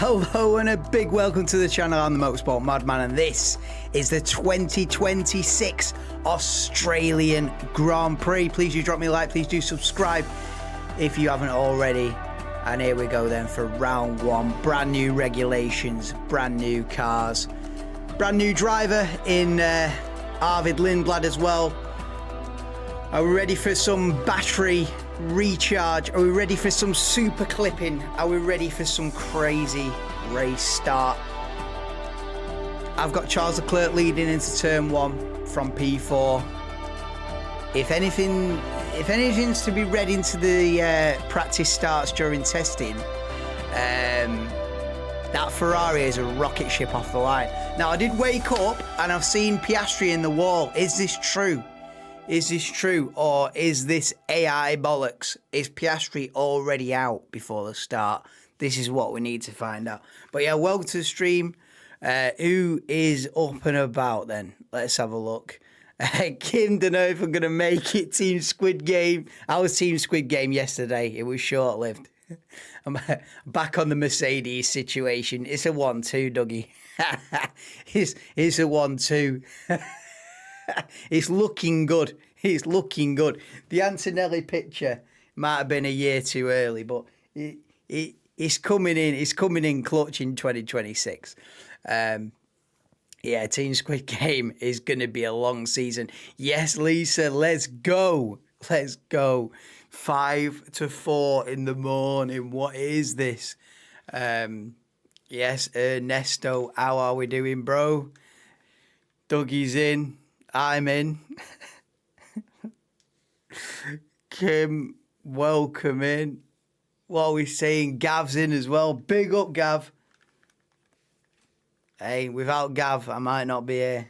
Hello and a big welcome to the channel. I'm the Motorsport Madman and this is the 2026 Australian Grand Prix. Please do drop me a like, please do subscribe if you haven't already. And here we go then for round one. Brand new regulations, brand new cars, brand new driver in Arvid Lindblad as well. Are we ready for some battery recharge? Are we ready for some super clipping? Are we ready for some crazy race start? I've got Charles Leclerc leading into turn one from P4. If anything's to be read into the practice starts during testing, that Ferrari is a rocket ship off the line. Now I did wake up and I've seen Piastri in the wall. Is this true? Is this true, or is this AI bollocks? Is Piastri already out before the start? This is what we need to find out. But yeah, welcome to the stream. Who is up and about then? Let's have a look. Kim, don't know if I'm going to make it. Team Squid Game. I was Team Squid Game yesterday. It was short-lived. I'm back on the Mercedes situation. It's a 1-2, Dougie. It's a 1-2. It's looking good. It's looking good. The Antonelli picture might have been a year too early, but it's coming in. It's coming in clutch in 2026. Yeah, Team Squid Game is going to be a long season. Yes, Lisa, let's go. Let's go. 5 to 4 in the morning. What is this? Yes, Ernesto, how are we doing, bro? Dougie's in. I'm in. Kim, welcome in. What are we saying? Gav's in as well. Big up, Gav. Hey, without Gav, I might not be here.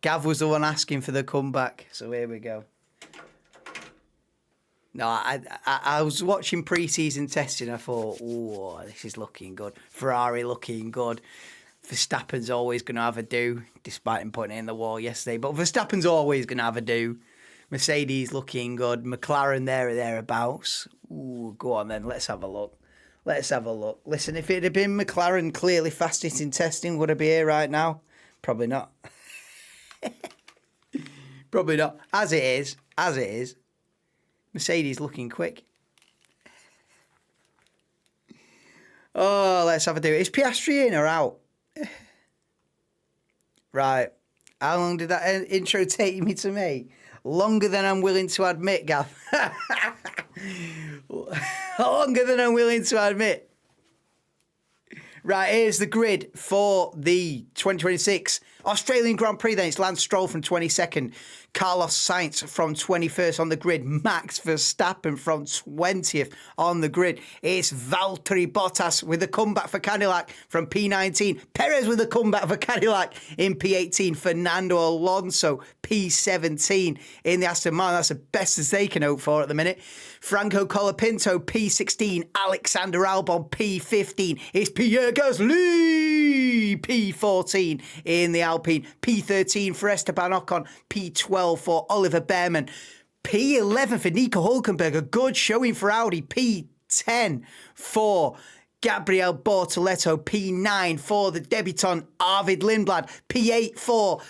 Gav was the one asking for the comeback, so here we go. No, I was watching pre-season testing. I thought, oh, this is looking good. Ferrari looking good. Verstappen's always going to have a do, despite him putting it in the wall yesterday. But Verstappen's always going to have a do. Mercedes looking good. McLaren there or thereabouts. Ooh, go on then. Let's have a look. Let's have a look. Listen, if it had been McLaren clearly fastest in testing, would I be here right now? Probably not. Probably not. As it is, Mercedes looking quick. Oh, let's have a do. Is Piastri in or out? Right. How long did that intro take me to make? Longer than I'm willing to admit, Gav. Longer than I'm willing to admit. Right, here's the grid for the 2026 Australian Grand Prix. Then it's Lance Stroll from 22nd, Carlos Sainz from 21st on the grid, Max Verstappen from 20th on the grid. It's Valtteri Bottas with a comeback for Cadillac from P19, Perez with a comeback for Cadillac in P18, Fernando Alonso P17 in the Aston Martin. That's the best as they can hope for at the minute. Franco Colapinto P16, Alexander Albon P15. It's Pierre Gasly P14 in the Alpine, P13 for Esteban Ocon, P12 for Oliver Behrman, P11 for Nico Hülkenberg. A good showing for Audi, P P10 for Gabriel Bortoletto. P9 for the debutant Arvid Lindblad. P8 for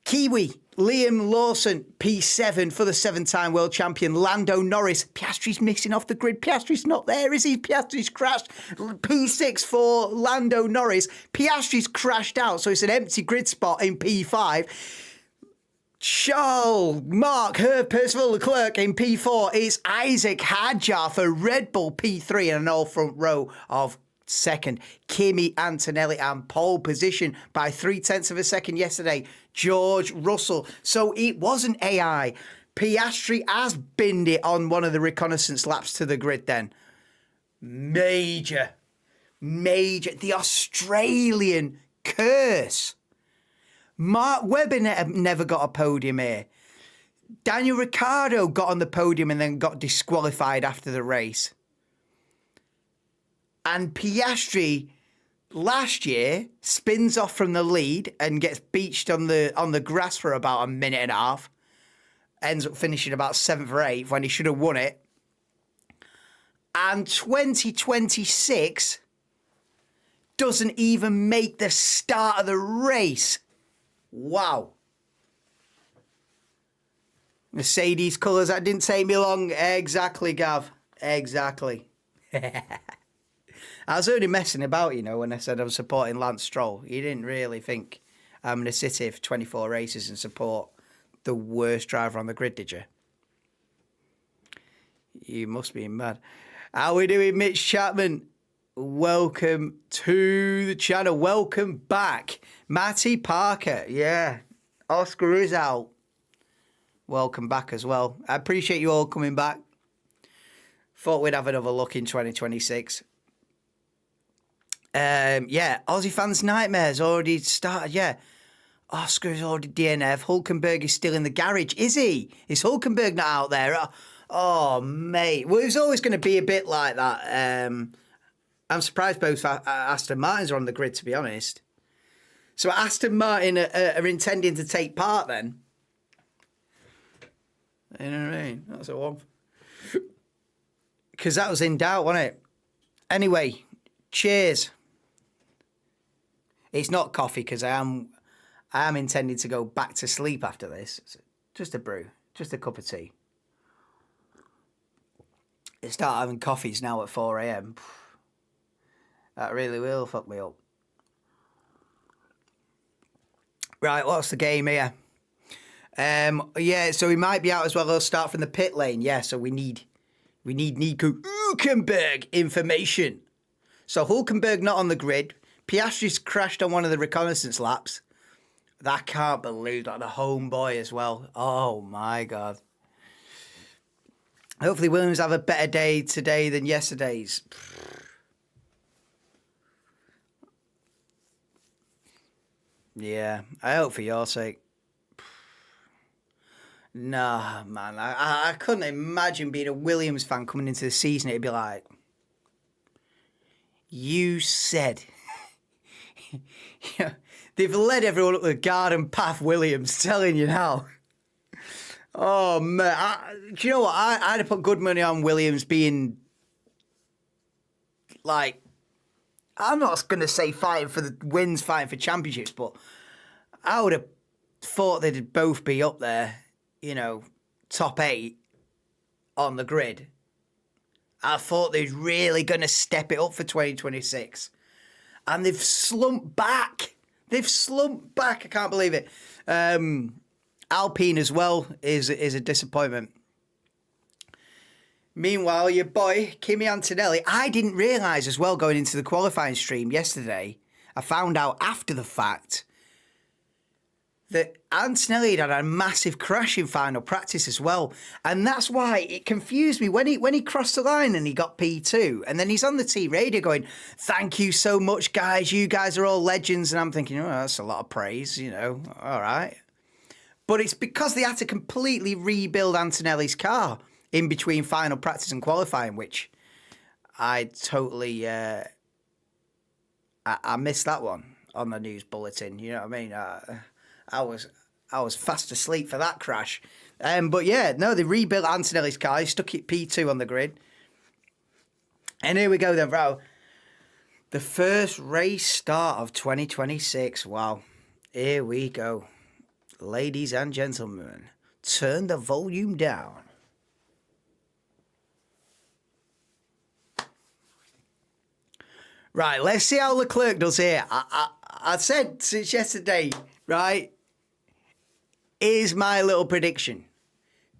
Kiwi Liam Lawson. P7 for the 7-time world champion Lando Norris. Piastri's missing off the grid. Piastri's not there, is he? Piastri's crashed. P6 for Lando Norris. Piastri's crashed out, so it's an empty grid spot in P5. Charles, Mark, Herb, Percival Leclerc in P4. It's Isaac Hadjar for Red Bull P3 and an all front row of second. Kimi Antonelli and pole position by 0.3 of a second yesterday. George Russell. So it wasn't AI. Piastri has binned it on one of the reconnaissance laps to the grid then. Major. The Australian curse. Mark Webber never got a podium here. Daniel Ricciardo got on the podium and then got disqualified after the race. And Piastri last year spins off from the lead and gets beached on the grass for about a minute and a half. Ends up finishing about 7th or 8th when he should have won it. And 2026 doesn't even make the start of the race. Wow. Mercedes colours, that didn't take me long. Exactly, Gav. Exactly. I was only messing about, you know, when I said I was supporting Lance Stroll. You didn't really think I'm going to sit here for 24 races and support the worst driver on the grid, did you? You must be mad. How we doing, Mitch Chapman? Welcome to the channel. Welcome back. Matty Parker. Yeah. Oscar is out. Welcome back as well. I appreciate you all coming back. Thought we'd have another look in 2026. Yeah, Aussie fans' nightmares already started. Yeah. Oscar's already DNF. Hulkenberg is still in the garage. Is he? Is Hulkenberg not out there? Oh, mate. Well, it was always going to be a bit like that. I'm surprised both Aston Martins are on the grid, to be honest. So Aston Martin are intending to take part then? You know what I mean? That's a one. Because that was in doubt, wasn't it? Anyway, cheers. It's not coffee because I am intending to go back to sleep after this. So just a brew, just a cup of tea. Start having coffees now at 4 a.m. That really will fuck me up. Right, what's the game here? Yeah, so he might be out as well. He'll start from the pit lane. Yeah, so we need Nico Hulkenberg information. So Hulkenberg not on the grid. Piastri's crashed on one of the reconnaissance laps. I can't believe that. The homeboy as well. Oh, my God. Hopefully Williams have a better day today than yesterday's. Yeah, I hope for your sake. Nah, man. I couldn't imagine being a Williams fan coming into the season. It'd be like, you said. Yeah, they've led everyone up the garden path, Williams, telling you now. Oh, man. Do you know what? I'd have put good money on Williams being, like, I'm not going to say fighting for the wins, fighting for championships, but I would have thought they'd both be up there, you know, top 8 on the grid. I thought they're really going to step it up for 2026. And they've slumped back. I can't believe it. Alpine as well is a disappointment. Meanwhile, your boy, Kimi Antonelli, I didn't realise as well going into the qualifying stream yesterday, I found out after the fact that Antonelli had a massive crash in final practice as well. And that's why it confused me when he crossed the line and he got P2. And then he's on the team radio going, thank you so much, guys. You guys are all legends. And I'm thinking, oh, that's a lot of praise, you know. All right. But it's because they had to completely rebuild Antonelli's car in between final practice and qualifying, which I totally... I missed that one on the news bulletin. You know what I mean? I was fast asleep for that crash. But yeah, no, they rebuilt Antonelli's car. He stuck it P2 on the grid. And here we go then, bro. The first race start of 2026. Wow. Here we go. Ladies and gentlemen, turn the volume down. Right, let's see how Leclerc does here. I said since yesterday, right, here's my little prediction.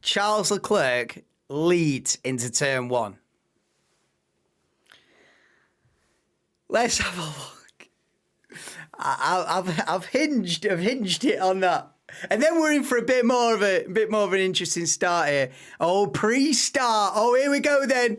Charles Leclerc leads into turn 1. Let's have a look. I've hinged it on that. And then we're in for a bit more of an interesting start here. Oh, pre-start. Oh, here we go then.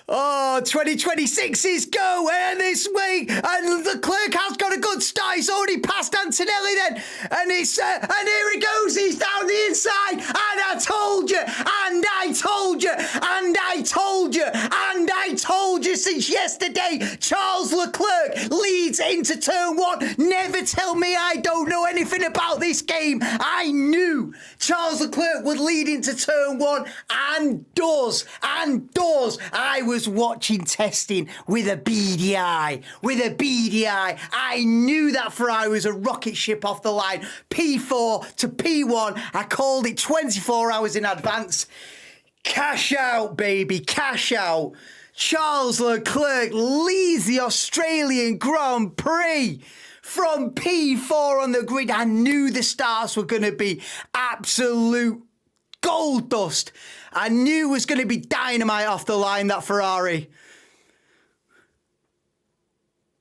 Oh, 2026 is go this week, and Leclerc has got a good start. He's already passed Antonelli then, and here he goes. He's down the inside, and I told you, and I told you, and I told you, and I told you since yesterday. Charles Leclerc leads into turn 1. Never tell me I don't know anything about this game. I knew Charles Leclerc would lead into turn 1, and does. I was watching testing with a beady eye. I knew that Ferrari was a rocket ship off the line. P4 to P1. I called it 24 hours in advance. Cash out, baby, cash out. Charles Leclerc leads the Australian Grand Prix from P4 on the grid. I knew the starts were going to be absolute gold dust. I knew it was going to be dynamite off the line, that Ferrari.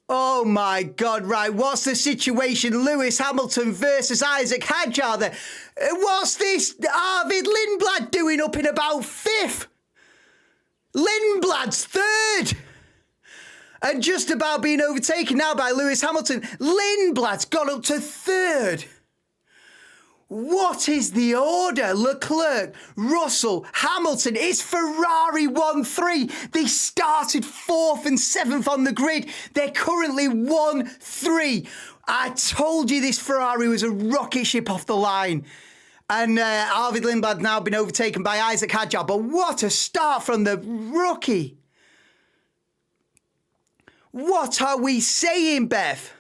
Oh my God, right, what's the situation? Lewis Hamilton versus Isaac Hadjar there. What's this Arvid Lindblad doing up in about 5th? Lindblad's 3rd. And just about being overtaken now by Lewis Hamilton. Lindblad's got up to 3rd. What is the order? Leclerc, Russell, Hamilton. It's Ferrari 1-3. They started 4th and 7th on the grid. They're currently 1-3. I told you this Ferrari was a rocket ship off the line. And Arvid Lindblad now been overtaken by Isaac Hadjar. But what a start from the rookie. What are we saying, Beth?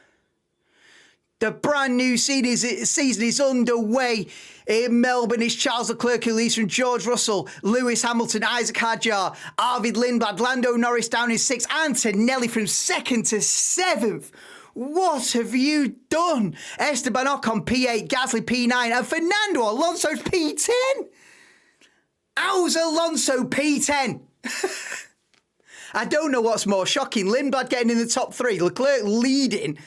The brand new season is underway in Melbourne. It's Charles Leclerc who leads from George Russell, Lewis Hamilton, Isaac Hadjar, Arvid Lindblad, Lando Norris down in 6th, Antonelli from 2nd to 7th. What have you done? Esteban Ocon P8, Gasly P9, and Fernando Alonso's P10. How's Alonso P10? I don't know what's more shocking. Lindblad getting in the top 3, Leclerc leading.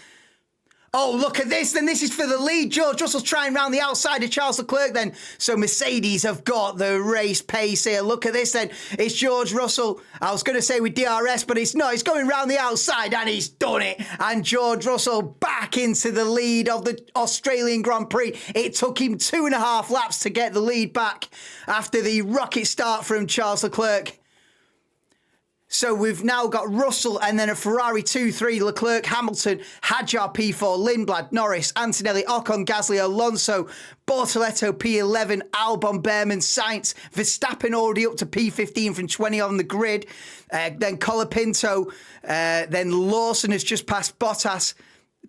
Oh, look at this. Then this is for the lead. George Russell's trying round the outside of Charles Leclerc then. So Mercedes have got the race pace here. Look at this then. It's George Russell. I was going to say with DRS, but it's not. He's going round the outside and he's done it. And George Russell back into the lead of the Australian Grand Prix. It took him 2.5 laps to get the lead back after the rocket start from Charles Leclerc. So we've now got Russell and then a Ferrari 2-3, Leclerc, Hamilton, Hadjar P4, Lindblad, Norris, Antonelli, Ocon, Gasly, Alonso, Bortoletto P11, Albon, Behrman, Sainz, Verstappen already up to P15 from 20 on the grid. Then Colapinto, then Lawson has just passed Bottas,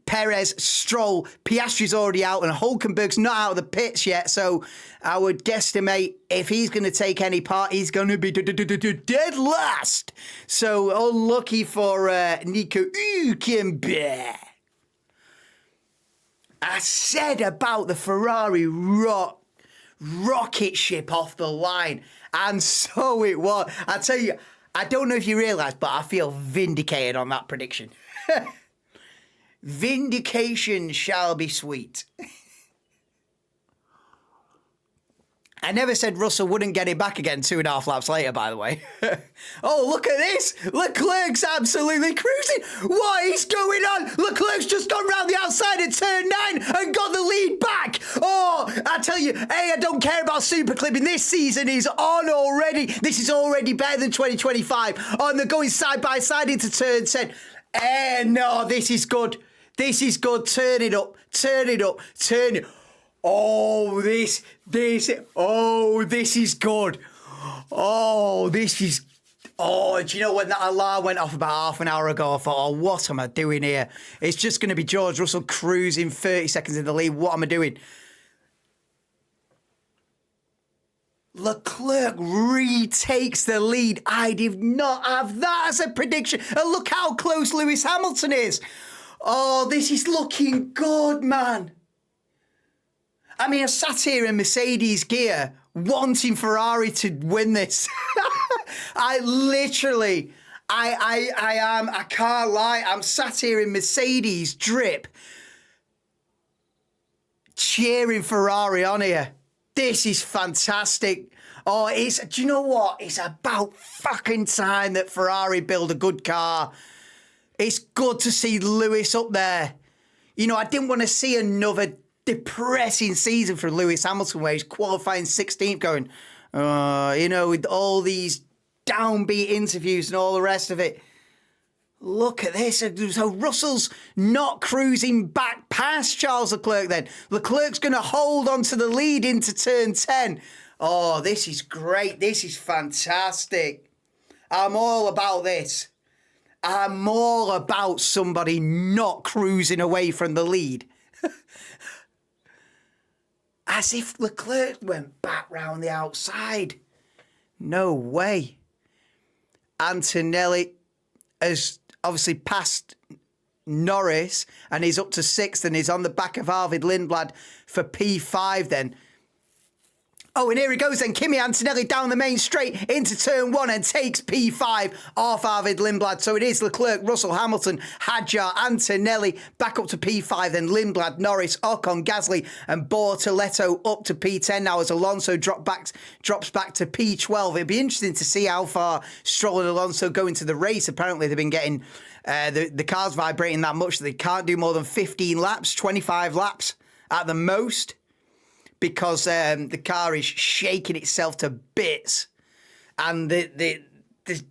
Perez, Stroll, Piastri's already out, and Hulkenberg's not out of the pits yet. So I would guesstimate if he's going to take any part, he's going to be dead last. So unlucky for Nico Hülkenberg. I said about the Ferrari rocket ship off the line, and so it was. I tell you, I don't know if you realise, but I feel vindicated on that prediction. Vindication shall be sweet. I never said Russell wouldn't get it back again 2.5 laps later, by the way. Oh, look at this. Leclerc's absolutely cruising. What is going on? Leclerc's just gone round the outside at turn 9 and got the lead back. Oh, I tell you, hey, I don't care about super clipping. This season is on already. This is already better than 2025. Oh, and they're going side by side into turn 10. No, this is good. This is good. Turn it up. Turn it up. Turn it. Oh, this is good. Oh, this is Oh, do you know when that alarm went off about half an hour ago? I thought, oh, what am I doing here? It's just going to be George Russell cruising 30 seconds in the lead. What am I doing? Leclerc retakes the lead. I did not have that as a prediction. And look how close Lewis Hamilton is. Oh, this is looking good, man. I mean, I sat here in Mercedes gear wanting Ferrari to win this. I can't lie. I'm sat here in Mercedes drip cheering Ferrari on here. This is fantastic. Oh, do you know what? It's about fucking time that Ferrari build a good car. It's good to see Lewis up there. You know, I didn't want to see another depressing season for Lewis Hamilton where he's qualifying 16th going, you know, with all these downbeat interviews and all the rest of it. Look at this. So Russell's not cruising back past Charles Leclerc then. Leclerc's going to hold on to the lead into turn 10. Oh, this is great. This is fantastic. I'm all about this. I'm all about somebody not cruising away from the lead. As if Leclerc went back round the outside. No way. Antonelli has obviously passed Norris and he's up to 6th and he's on the back of Arvid Lindblad for P5 then. Oh, and here he goes then. Kimi Antonelli down the main straight into turn 1 and takes P5 off Arvid Lindblad. So it is Leclerc, Russell, Hamilton, Hadjar, Antonelli back up to P5. Then Lindblad, Norris, Ocon, Gasly and Bortoletto up to P10 now as Alonso drops back to P12. It'd be interesting to see how far Stroll and Alonso go into the race. Apparently they've been getting the cars vibrating that much that they can't do more than 15 laps, 25 laps at the most, because the car is shaking itself to bits, and the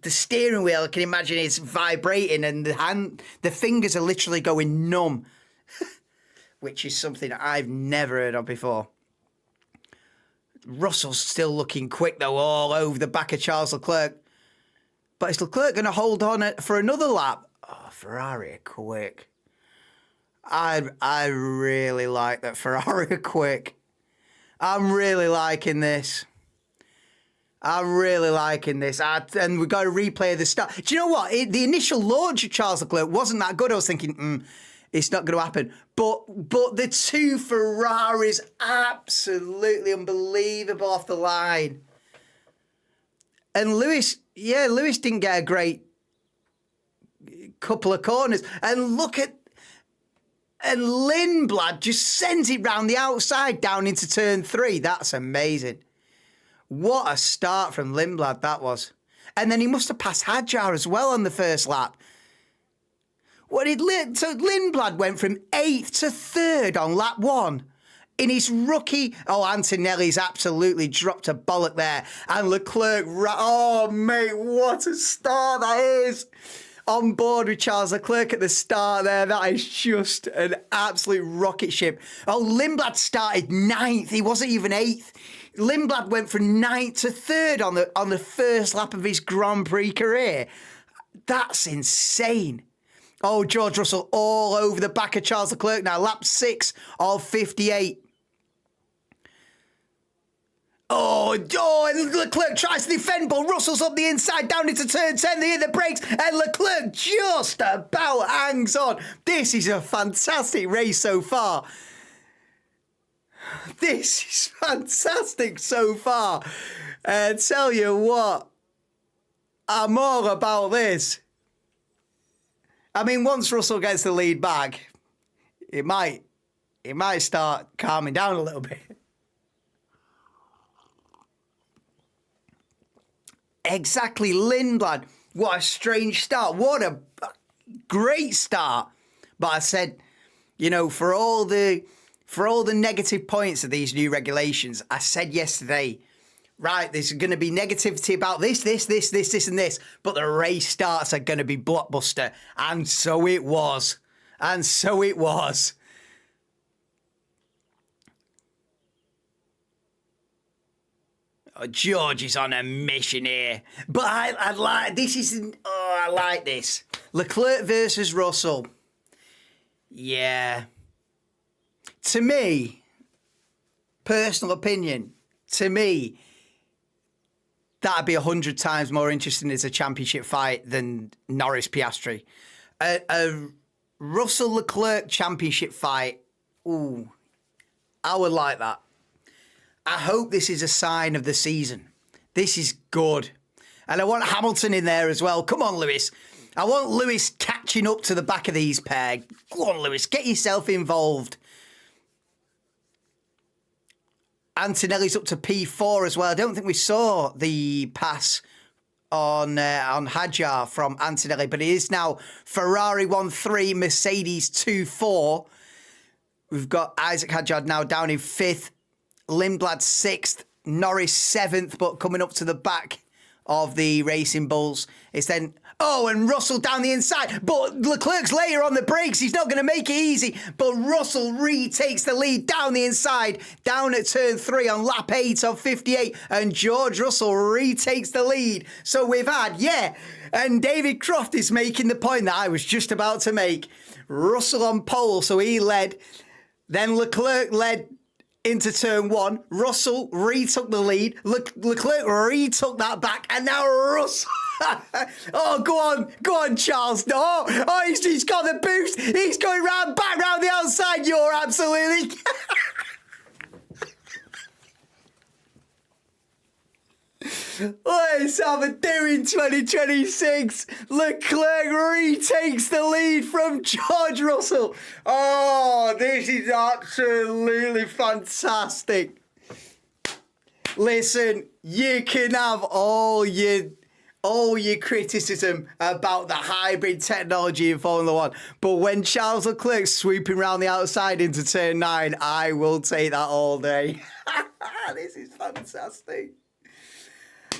steering wheel, I can imagine, is vibrating, and the fingers are literally going numb, which is something I've never heard of before. Russell's still looking quick though, all over the back of Charles Leclerc, but is Leclerc going to hold on for another lap? Oh, Ferrari are quick. I really like that Ferrari are quick. I'm really liking this. I'm really liking this. And we've got to replay the start. Do you know what? The initial launch of Charles Leclerc wasn't that good. I was thinking, it's not going to happen. But the two Ferraris, absolutely unbelievable off the line. And Lewis didn't get a great couple of corners. And look at... And Lindblad just sends it round the outside down into turn 3. That's amazing. What a start from Lindblad that was. And then he must have passed Hadjar as well on the first lap. So Lindblad went from 8th to 3rd on lap 1. In his rookie... Oh, Antonelli's absolutely dropped a bollock there. And Leclerc... Oh, mate, what a start that is. On board with Charles Leclerc at the start there. That is just an absolute rocket ship. Oh, Lindblad started 9th. He wasn't even 8th. Lindblad went from 9th to 3rd on the first lap of his Grand Prix career. That's insane. Oh, George Russell all over the back of Charles Leclerc now. Lap 6 of 58. Oh, and Leclerc tries to defend, but Russell's up the inside, down into turn 10, they hit the brakes, and Leclerc just about hangs on. This is a fantastic race so far. This is fantastic so far. And tell you what, I'm all about this. I mean, once Russell gets the lead back, it might start calming down a little bit. Exactly, Lindblad. What a strange start. What a great start. But I said, you know, for all the negative points of these new regulations, I said yesterday, right, there's going to be negativity about this, and this, but the race starts are going to be blockbuster. And so it was. And so it was. Oh, George is on a mission here. But I like this. I like this. Leclerc versus Russell. Yeah. To me, personal opinion, to me, that'd be 100 times more interesting as a championship fight than Norris Piastri. A Russell Leclerc championship fight. Ooh, I would like that. I hope this is a sign of the season. This is good. And I want Hamilton in there as well. Come on, Lewis. I want Lewis catching up to the back of these pair. Go on, Lewis. Get yourself involved. Antonelli's up to P4 as well. I don't think we saw the pass on Hadjar from Antonelli, but it is now Ferrari 1-3, Mercedes 2-4. We've got Isaac Hadjar now down in 5th. Lindblad 6th, Norris 7th, but coming up to the back of the Racing Bulls. It's then, and Russell down the inside, but Leclerc's later on the brakes. He's not going to make it easy, but Russell retakes the lead down the inside, down at turn 3 on lap 8 of 58, and George Russell retakes the lead. So we've had, and David Croft is making the point that I was just about to make. Russell on pole, so he led, then Leclerc led into turn 1. Russell retook the lead. Leclerc retook that back. And now Russell. Go on, Charles. He's got the boost. He's going back round the outside. You're absolutely... Let's have a do in 2026. Leclerc retakes the lead from George Russell. Oh, this is absolutely fantastic. Listen, you can have all your criticism about the hybrid technology in Formula One, but when Charles Leclerc's swooping around the outside into turn 9, I will take that all day. This is fantastic.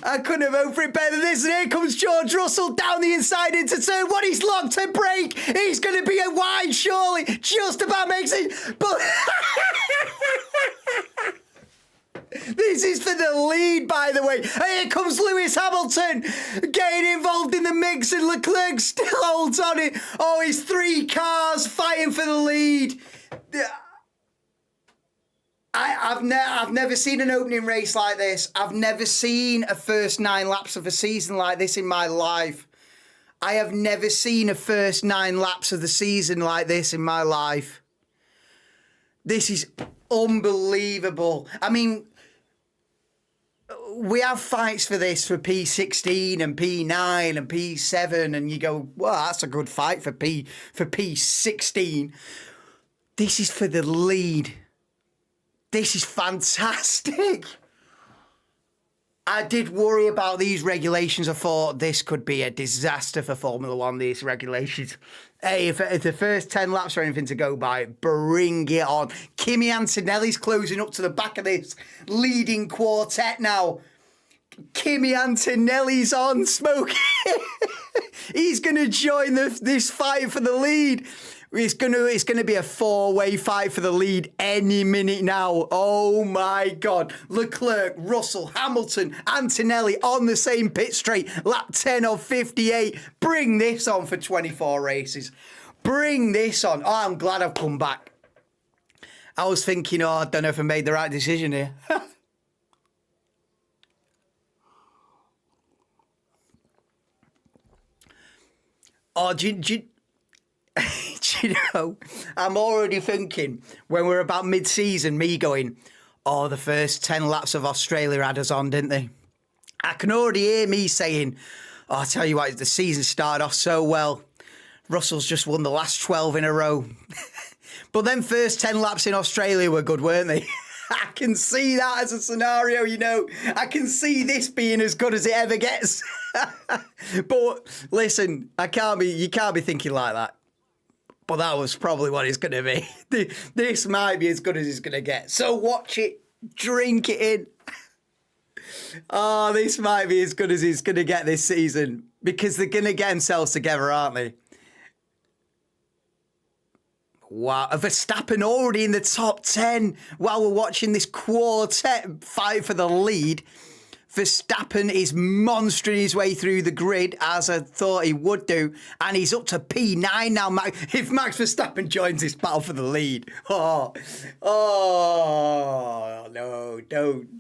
I couldn't have hoped for it better than this. And here comes George Russell down the inside into turn 1. He's locked a brake. He's going to be a wide, surely. Just about makes it. But this is for the lead, by the way. And here comes Lewis Hamilton getting involved in the mix, and Leclerc still holds on it. Oh, it's 3 cars fighting for the lead. I've never seen an opening race like this. I've never seen a first 9 laps of a season like this in my life. I have never seen a first 9 laps of the season like this in my life. This is unbelievable. I mean, we have fights for this for P16 and P9 and P7, and you go, well, that's a good fight for P16. This is for the lead. This is fantastic. I did worry about these regulations. I thought this could be a disaster for Formula One, these regulations. Hey, if the first 10 laps are anything to go by, bring it on. Kimi Antonelli's closing up to the back of this leading quartet now. Kimi Antonelli's on, smoking. He's going to join this fight for the lead. It's gonna be a 4-way fight for the lead any minute now. Oh my God. Leclerc, Russell, Hamilton, Antonelli on the same pit straight. Lap 10 of 58. Bring this on for 24 races. Bring this on. Oh, I'm glad I've come back. I was thinking, I don't know if I made the right decision here. Do you know, I'm already thinking when we're about mid-season, me going, the first 10 laps of Australia had us on, didn't they? I can already hear me saying, I tell you what, the season started off so well. Russell's just won the last 12 in a row. But then first 10 laps in Australia were good, weren't they? I can see that as a scenario, you know. I can see this being as good as it ever gets. But listen, you can't be thinking like that. But that was probably what it's going to be. This might be as good as it's going to get. So watch it, drink it in. This might be as good as it's going to get this season. Because they're going to get themselves together, aren't they? Wow, Verstappen already in the top 10 while we're watching this quartet fight for the lead. Verstappen is monstering his way through the grid, as I thought he would do, and he's up to P9 now. If Max Verstappen joins this battle for the lead, no,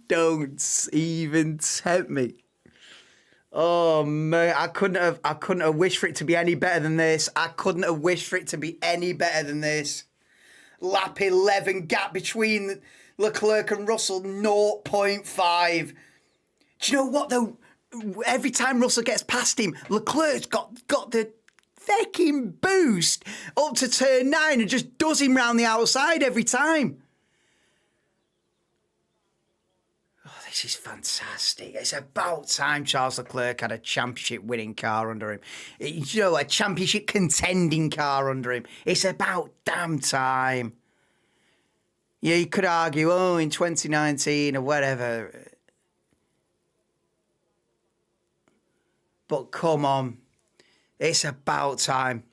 don't even tempt me. Oh man, I couldn't have wished for it to be any better than this. I couldn't have wished for it to be any better than this. Lap 11 gap between Leclerc and Russell, 0.5. Do you know what though? Every time Russell gets past him, Leclerc's got the fucking boost up to turn 9 and just does him round the outside every time. This is fantastic. It's about time Charles Leclerc had a championship winning car under him. You know, a championship contending car under him. It's about damn time. Yeah, you could argue, oh, in 2019 or whatever. But come on. It's about time.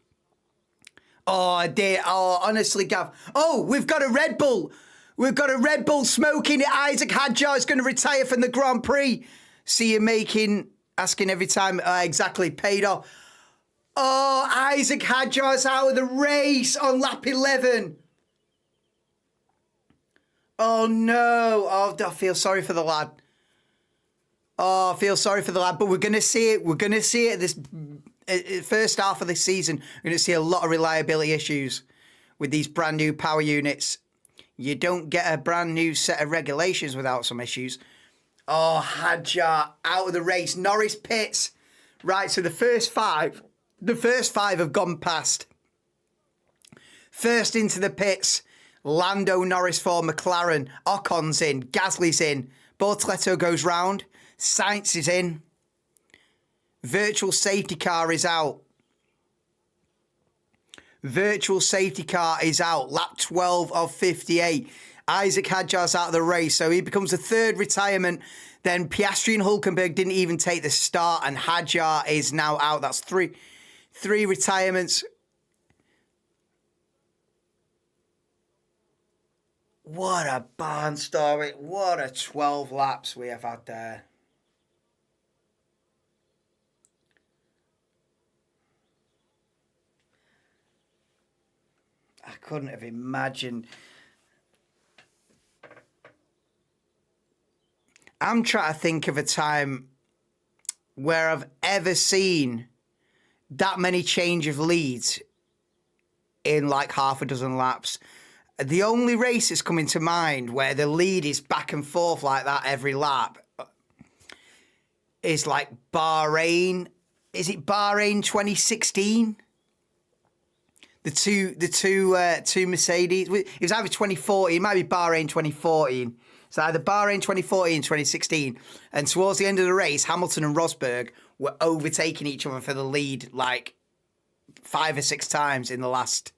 Oh, dear. Oh, honestly, Gav. Oh, we've got a Red Bull. We've got a Red Bull smoking. Isaac Hadjar is going to retire from the Grand Prix. See you asking every time. Exactly, paid off. Oh, Isaac Hadjar's out of the race on lap 11. Oh, no. Oh, I feel sorry for the lad. Oh, I feel sorry for the lad. But we're going to see it. We're going to see it this first half of this season. We're going to see a lot of reliability issues with these brand new power units. You don't get a brand new set of regulations without some issues. Oh, Hadjar out of the race. Norris pits. Right, so the first five have gone past. First into the pits, Lando Norris for McLaren. Ocon's in. Gasly's in. Bortoleto goes round. Sainz is in. Virtual safety car is out. Virtual safety car is out. Lap 12 of 58. Isaac Hadjar's out of the race, so he becomes the third retirement. Then Piastri and Hülkenberg didn't even take the start, and Hadjar is now out. That's three retirements. What a barnstorming. What a 12 laps we have had there. I couldn't have imagined. I'm trying to think of a time where I've ever seen that many change of leads in like half a dozen laps. The only race that's coming to mind where the lead is back and forth like that every lap is like Bahrain. Is it Bahrain 2016? The two Mercedes. It was either 2014, it might be Bahrain 2014. It's either Bahrain 2014, 2016. And towards the end of the race, Hamilton and Rosberg were overtaking each other for the lead like 5 or 6 times in the last.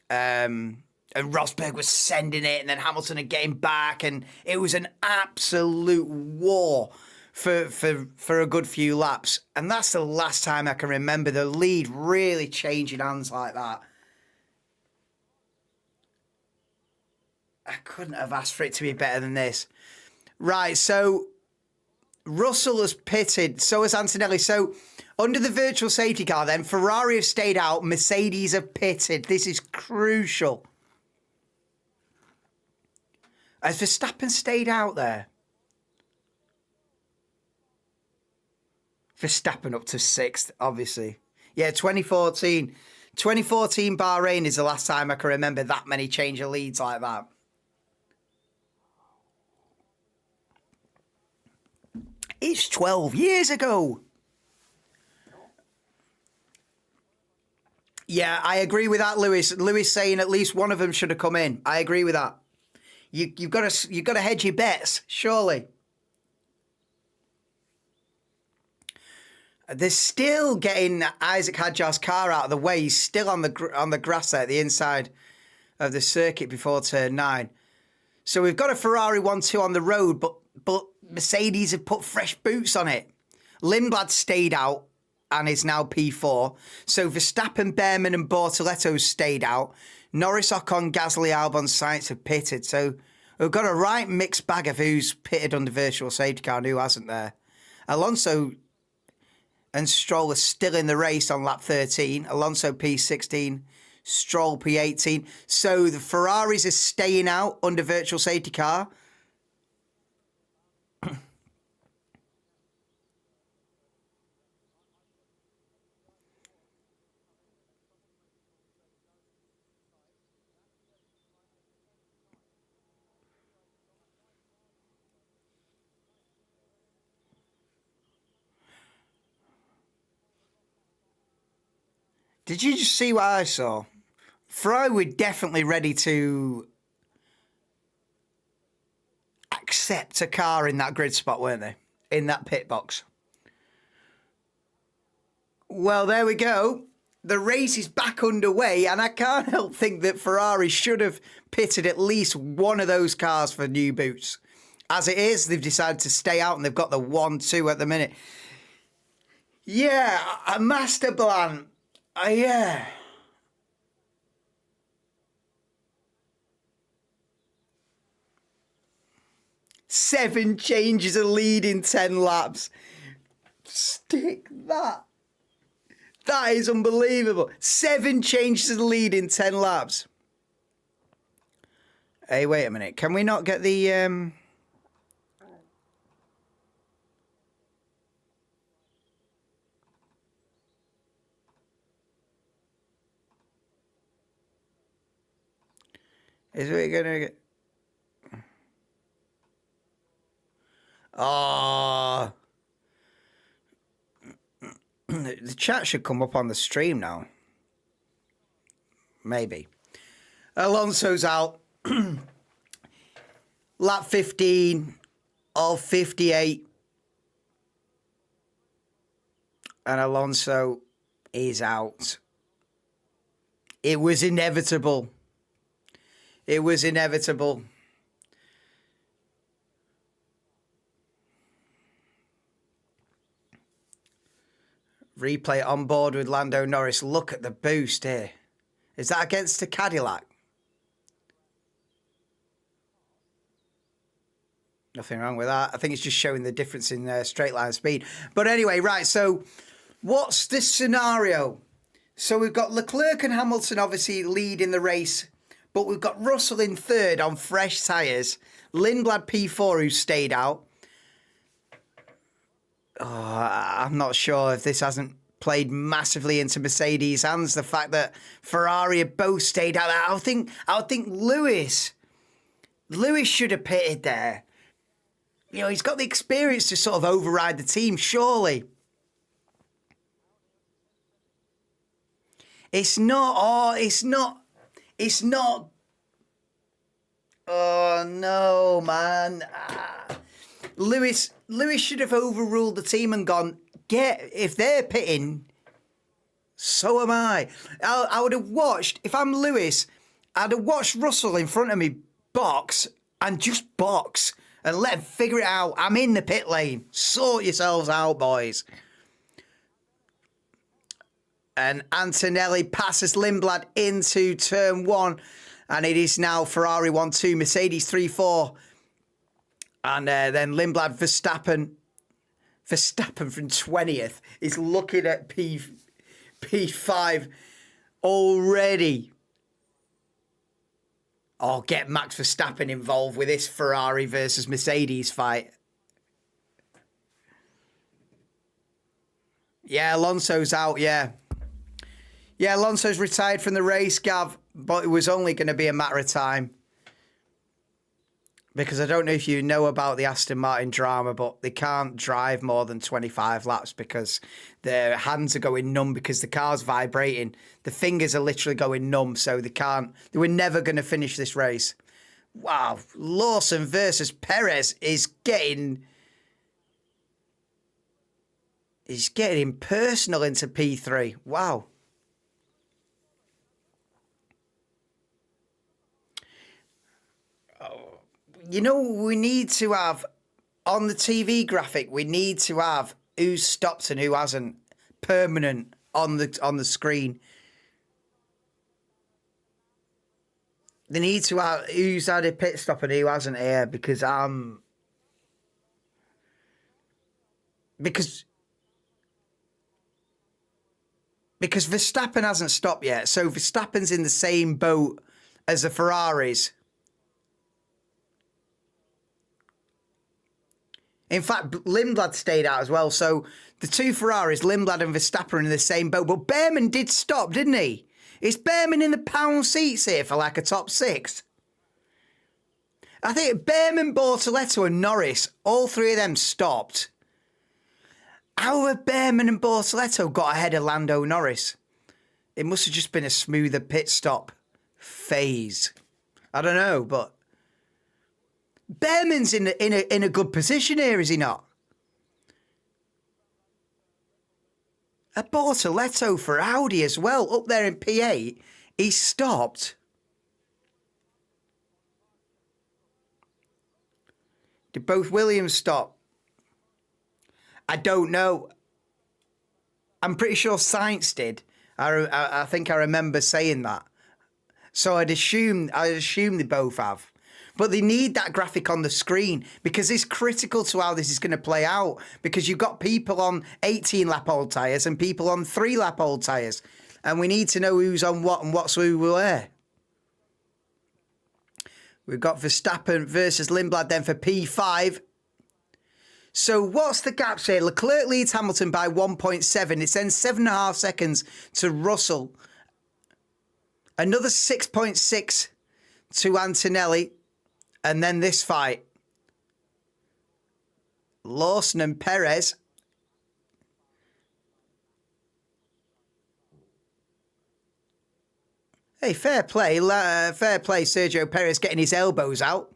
And Rosberg was sending it, and then Hamilton had getting back, and it was an absolute war for a good few laps. And that's the last time I can remember the lead really changing hands like that. I couldn't have asked for it to be better than this. Right, so Russell has pitted, so has Antonelli. So under the virtual safety car then, Ferrari have stayed out, Mercedes have pitted. This is crucial. Has Verstappen stayed out there? Verstappen up to 6th, obviously. Yeah, 2014. 2014 Bahrain is the last time I can remember that many change of leads like that. It's 12 years ago. Yeah, I agree with that, Lewis. Lewis saying at least one of them should have come in. I agree with that. You've got to hedge your bets, surely. They're still getting Isaac Hadjar's car out of the way. He's still on the grass there at the inside of the circuit before turn 9. So we've got a Ferrari 1-2 on the road, but Mercedes have put fresh boots on it. Lindblad stayed out and is now P4. So Verstappen, Behrman and Bortoleto stayed out. Norris, Ocon, Gasly, Albon, Sainz have pitted. So We've got a right mixed bag of who's pitted under virtual safety car and who hasn't there. Alonso and Stroll are still in the race on lap 13. Alonso P16, Stroll P18. So the Ferraris are staying out under virtual safety car. Did you just see what I saw? Ferrari were definitely ready to accept a car in that grid spot, weren't they? In that pit box. Well, there we go. The race is back underway, and I can't help think that Ferrari should have pitted at least one of those cars for new boots. As it is, they've decided to stay out, and they've got the 1-2 at the minute. Yeah, a master plan. Yeah. Seven changes of lead in 10 laps. Stick that. That is unbelievable. 7 changes of lead in 10 laps. Hey, wait a minute. Can we not get the... Is it going to get... Oh... The chat should come up on the stream now. Maybe. Alonso's out. Lap 15 of 58. And Alonso is out. It was inevitable. It was inevitable. Replay on board with Lando Norris. Look at the boost here. Is that against the Cadillac? Nothing wrong with that. I think it's just showing the difference in straight line speed. But anyway, right, so what's this scenario? So we've got Leclerc and Hamilton obviously leading the race, but we've got Russell in third on fresh tyres. Lindblad P4 who stayed out. Oh, I'm not sure if this hasn't played massively into Mercedes' hands. The fact that Ferrari have both stayed out. I would think Lewis should have pitted there. You know, he's got the experience to sort of override the team, surely. It's not. Oh no, man. Lewis should have overruled the team and gone, if they're pitting, so am I. I would have watched, if I'm Lewis, I'd have watched Russell in front of me box and just box and let him figure it out. I'm in the pit lane. Sort yourselves out, boys. And Antonelli passes Lindblad into turn 1. And it is now Ferrari 1-2, Mercedes 3-4. And then Lindblad Verstappen from 20th is looking at P5 already. Oh, get Max Verstappen involved with this Ferrari versus Mercedes fight. Yeah, Alonso's out, yeah. Yeah, Alonso's retired from the race, Gav, but it was only going to be a matter of time. Because I don't know if you know about the Aston Martin drama, but they can't drive more than 25 laps because their hands are going numb because the car's vibrating. The fingers are literally going numb, so they were never going to finish this race. Wow, Lawson versus Perez is getting impersonal into P3. Wow. You know, we need to have, on the TV graphic, we need to have who's stopped and who hasn't permanent on the screen. They need to have who's had a pit stop and who hasn't here because Verstappen hasn't stopped yet. So Verstappen's in the same boat as the Ferraris. In fact, Lindblad stayed out as well. So the two Ferraris, Lindblad and Verstappen, are in the same boat. But Behrman did stop, didn't he? Is Behrman in the pound seats here for like a top six? I think Behrman, Bortoleto and Norris, all three of them stopped. How have Behrman and Bortoleto got ahead of Lando Norris? It must have just been a smoother pit stop phase. I don't know, but Behrman's in a good position here, is he not? A Bortoleto for Audi as well, up there in P8. He stopped. Did both Williams stop? I don't know. I'm pretty sure Sainz did. I think I remember saying that. So I'd assume they both have. But they need that graphic on the screen because it's critical to how this is going to play out. Because you've got people on 18-lap old tyres and people on 3-lap old tyres. And we need to know who's on what and what's who where. We've got Verstappen versus Lindblad then for P5. So what's the gaps here? Leclerc leads Hamilton by 1.7. It sends 7.5 seconds to Russell. Another 6.6 to Antonelli. And then this fight. Lawson and Perez. Hey, fair play. Fair play, Sergio Perez getting his elbows out.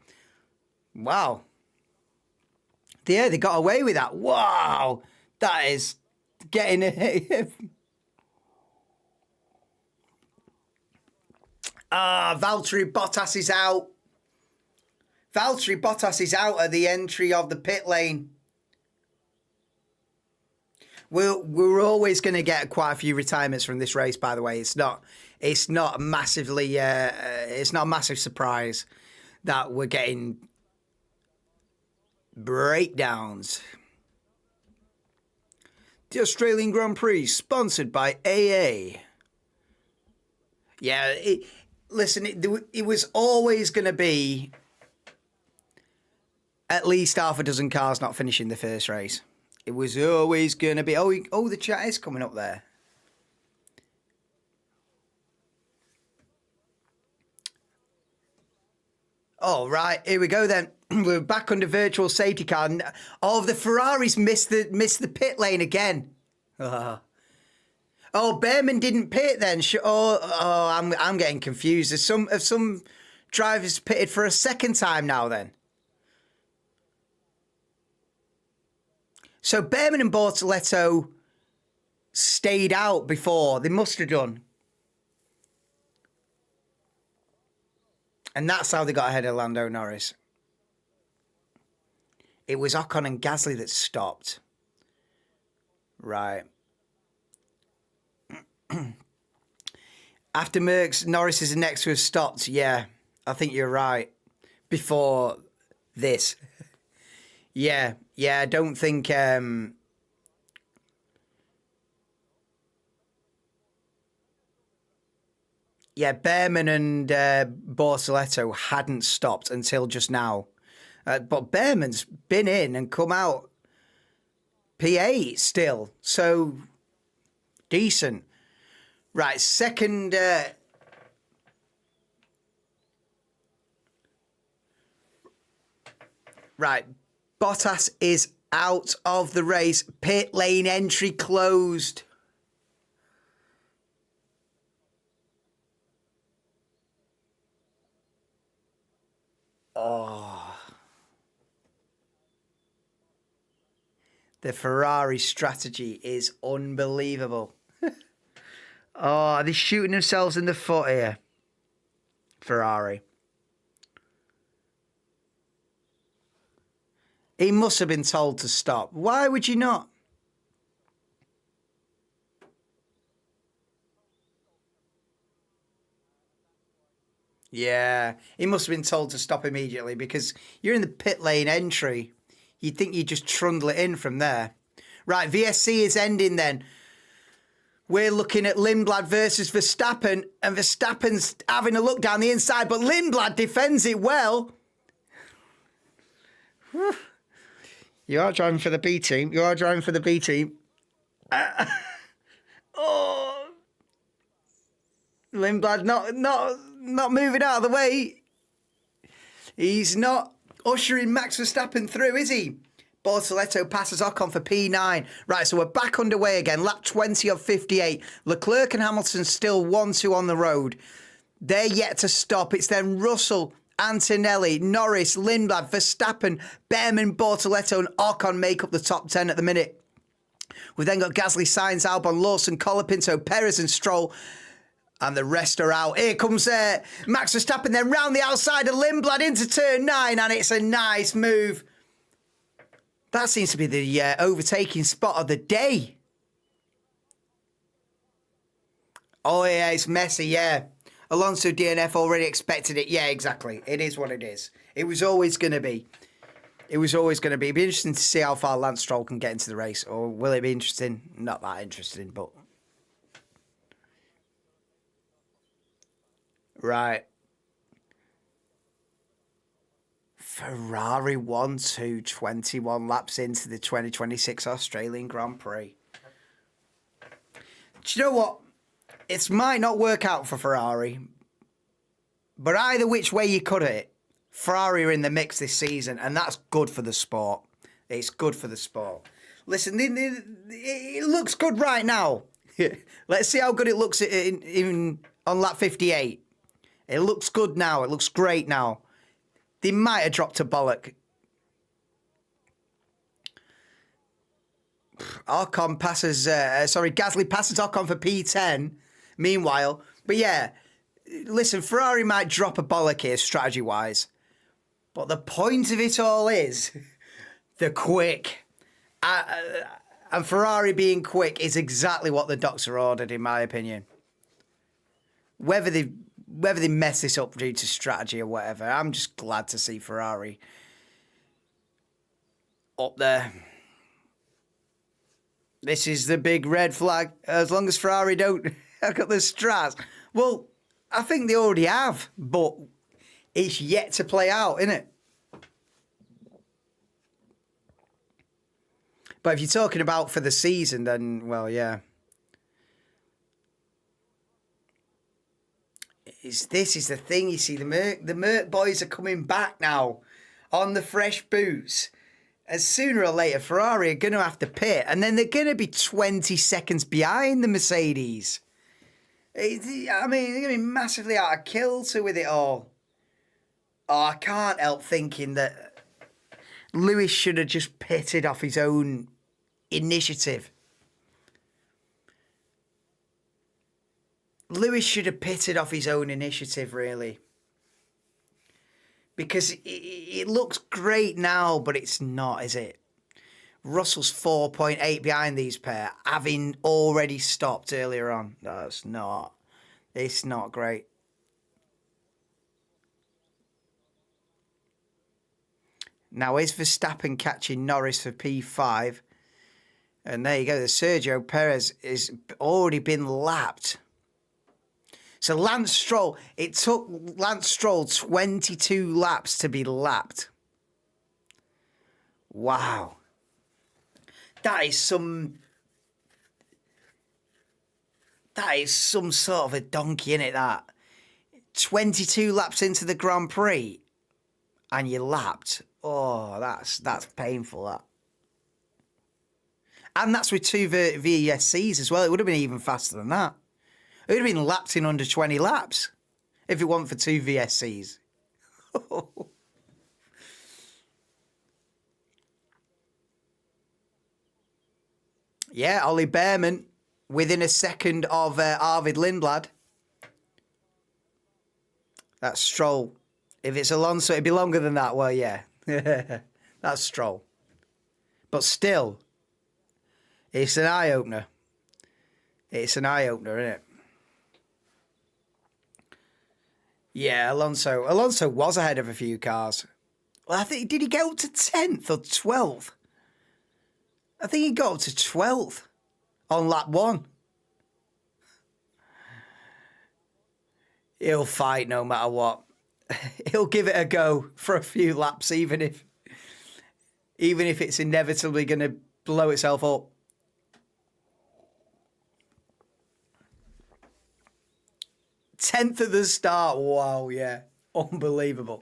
Wow. Yeah, they got away with that. Wow. That is getting it. Valtteri Bottas is out. Valtteri Bottas is out at the entry of the pit lane. We're always going to get quite a few retirements from this race, by the way. It's not massively, it's not a massive surprise that we're getting breakdowns. The Australian Grand Prix, sponsored by AA. Yeah, listen, it was always going to be at least half a dozen cars not finishing the first race. It was always going to be... Oh, the chat is coming up there. Oh, right. Here we go then. We're back under virtual safety car. Oh, the Ferraris missed the pit lane again. Oh, Behrman didn't pit then. I'm getting confused. Have some drivers pitted for a second time now then? So Behrman and Bortoleto stayed out before. They must have done. And that's how they got ahead of Lando Norris. It was Ocon and Gasly that stopped. Right. After Merckx, Norris is the next to have stopped. Yeah, I think you're right. Before this. Yeah, I don't think... Yeah, Behrman and Bortoleto hadn't stopped until just now. But Behrman's been in and come out P8 still. So, decent. Right, second... Right, Bottas is out of the race. Pit lane entry closed. Oh. The Ferrari strategy is unbelievable. Oh, they're shooting themselves in the foot here. Ferrari. He must have been told to stop. Why would you not? Yeah, he must have been told to stop immediately because you're in the pit lane entry. You'd think you'd just trundle it in from there. Right, VSC is ending then. We're looking at Lindblad versus Verstappen, and Verstappen's having a look down the inside, but Lindblad defends it well. You are driving for the B team. You are driving for the B team. Oh, Lindblad not moving out of the way. He's not ushering Max Verstappen through, is he? Bortoletto passes Ocon for P9. Right, so we're back underway again. Lap 20 of 58. Leclerc and Hamilton still 1-2 on the road. They're yet to stop. It's then Russell, Antonelli, Norris, Lindblad, Verstappen, Behrman, Bortoletto and Ocon make up the top 10 at the minute. We've then got Gasly, Sainz, Albon, Lawson, Colapinto, Perez and Stroll. And the rest are out. Here comes Max Verstappen then round the outside of Lindblad into turn 9. And it's a nice move. That seems to be the overtaking spot of the day. Oh, yeah, it's messy, yeah. Alonso DNF already expected it. Yeah, exactly. It is what it is. It was always going to be. It was always going to be. It'd be interesting to see how far Lance Stroll can get into the race. Or will it be interesting? Not that interesting, but... Right. Ferrari 1-2, 21 laps into the 2026 Australian Grand Prix. Do you know what? It might not work out for Ferrari, but either which way you cut it, Ferrari are in the mix this season, and that's good for the sport. It's good for the sport. Listen, it looks good right now. Let's see how good it looks on lap 58. It looks good now. It looks great now. They might have dropped a bollock. Ocon passes... Gasly passes Ocon for P10. Meanwhile... But yeah, listen, Ferrari might drop a bollock here, strategy-wise. But the point of it all is... they're quick. And Ferrari being quick is exactly what the docs are ordered, in my opinion. Whether they mess this up due to strategy or whatever, I'm just glad to see Ferrari up there. This is the big red flag. As long as Ferrari don't have got the strats. Well, I think they already have, but it's yet to play out, isn't it? But if you're talking about for the season, then, well, yeah. This is the thing, you see, the Merc boys are coming back now on the fresh boots. And sooner or later, Ferrari are going to have to pit, and then they're going to be 20 seconds behind the Mercedes. I mean, they're going to be massively out of kilter with it all. Oh, I can't help thinking that Lewis should have just pitted off his own initiative. Lewis should have pitted off his own initiative, really. Because it looks great now, but it's not, is it? Russell's 4.8 behind these pair, having already stopped earlier on. No, it's not. It's not great. Now, is Verstappen catching Norris for P5? And there you go. The Sergio Perez has already been lapped. So Lance Stroll, it took Lance Stroll 22 laps to be lapped. Wow. That is some sort of a donkey, innit, that? 22 laps into the Grand Prix and you're lapped. Oh, that's painful, that. And that's with two VSCs as well. It would have been even faster than that. It would have been lapped in under 20 laps if it wasn't for two VSCs. Yeah, Ollie Behrman within a second of Arvid Lindblad. That's Stroll. If it's Alonso, it'd be longer than that. Well, yeah. That's Stroll. But still, it's an eye-opener. It's an eye-opener, isn't it? Yeah, Alonso was ahead of a few cars. Well, I think, did he go up to 10th or 12th? I think he got up to 12th on lap 1. He'll fight no matter what. He'll give it a go for a few laps, even if it's inevitably going to blow itself up. 10th at the start. Wow, yeah. Unbelievable.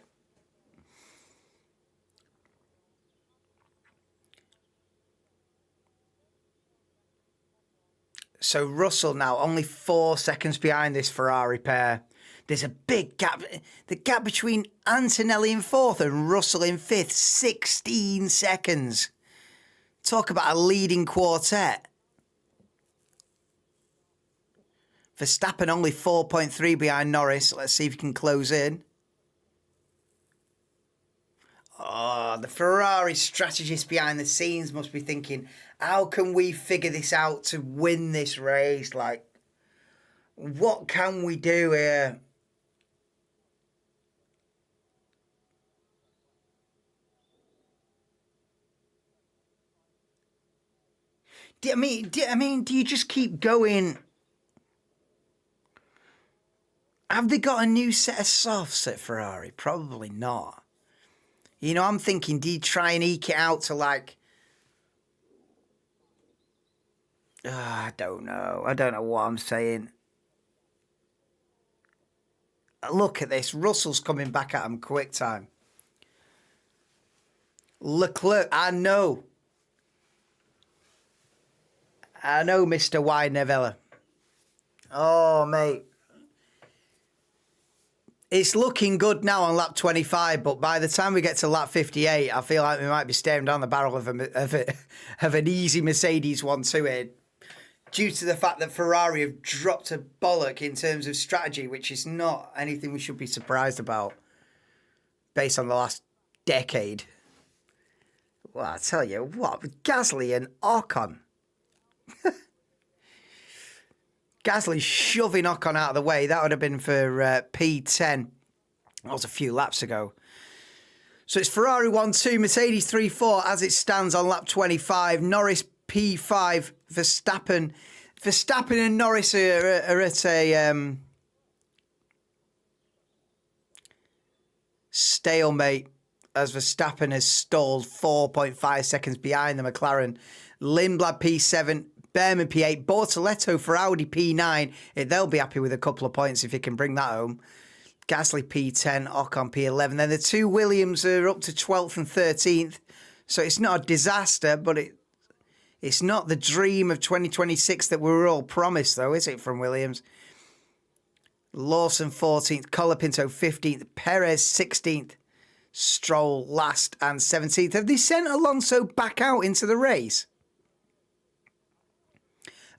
So Russell now only 4 seconds behind this Ferrari pair. There's a big gap. The gap between Antonelli in 4th and Russell in 5th, 16 seconds. Talk about a leading quartet. Verstappen only 4.3 behind Norris. Let's see if he can close in. Oh, the Ferrari strategists behind the scenes must be thinking, how can we figure this out to win this race? Like, what can we do here? Do you just keep going? Have they got a new set of softs at Ferrari? Probably not. You know, I'm thinking, do you try and eke it out to like... I don't know. I don't know what I'm saying. Look at this. Russell's coming back at him quick time. Leclerc, I know, Mr. Wynevella. Oh, mate. It's looking good now on lap 25, but by the time we get to lap 58, I feel like we might be staring down the barrel of an easy Mercedes 1-2 here, due to the fact that Ferrari have dropped a bollock in terms of strategy, which is not anything we should be surprised about based on the last decade. Well, I tell you what, Gasly and Ocon. Gasly shoving Ocon out of the way. That would have been for P10. That was a few laps ago. So it's Ferrari 1-2, Mercedes 3-4 as it stands on lap 25. Norris P5, Verstappen. Verstappen and Norris are at a stalemate as Verstappen has stalled 4.5 seconds behind the McLaren. Lindblad P7, Behrman P8, Bortoletto for Audi P9. They'll be happy with a couple of points if he can bring that home. Gasly P10, Ocon P11. Then the two Williams are up to 12th and 13th. So it's not a disaster, but it's not the dream of 2026 that we were all promised, though, is it, from Williams? Lawson 14th, Colapinto 15th, Perez 16th, Stroll last and 17th. Have they sent Alonso back out into the race?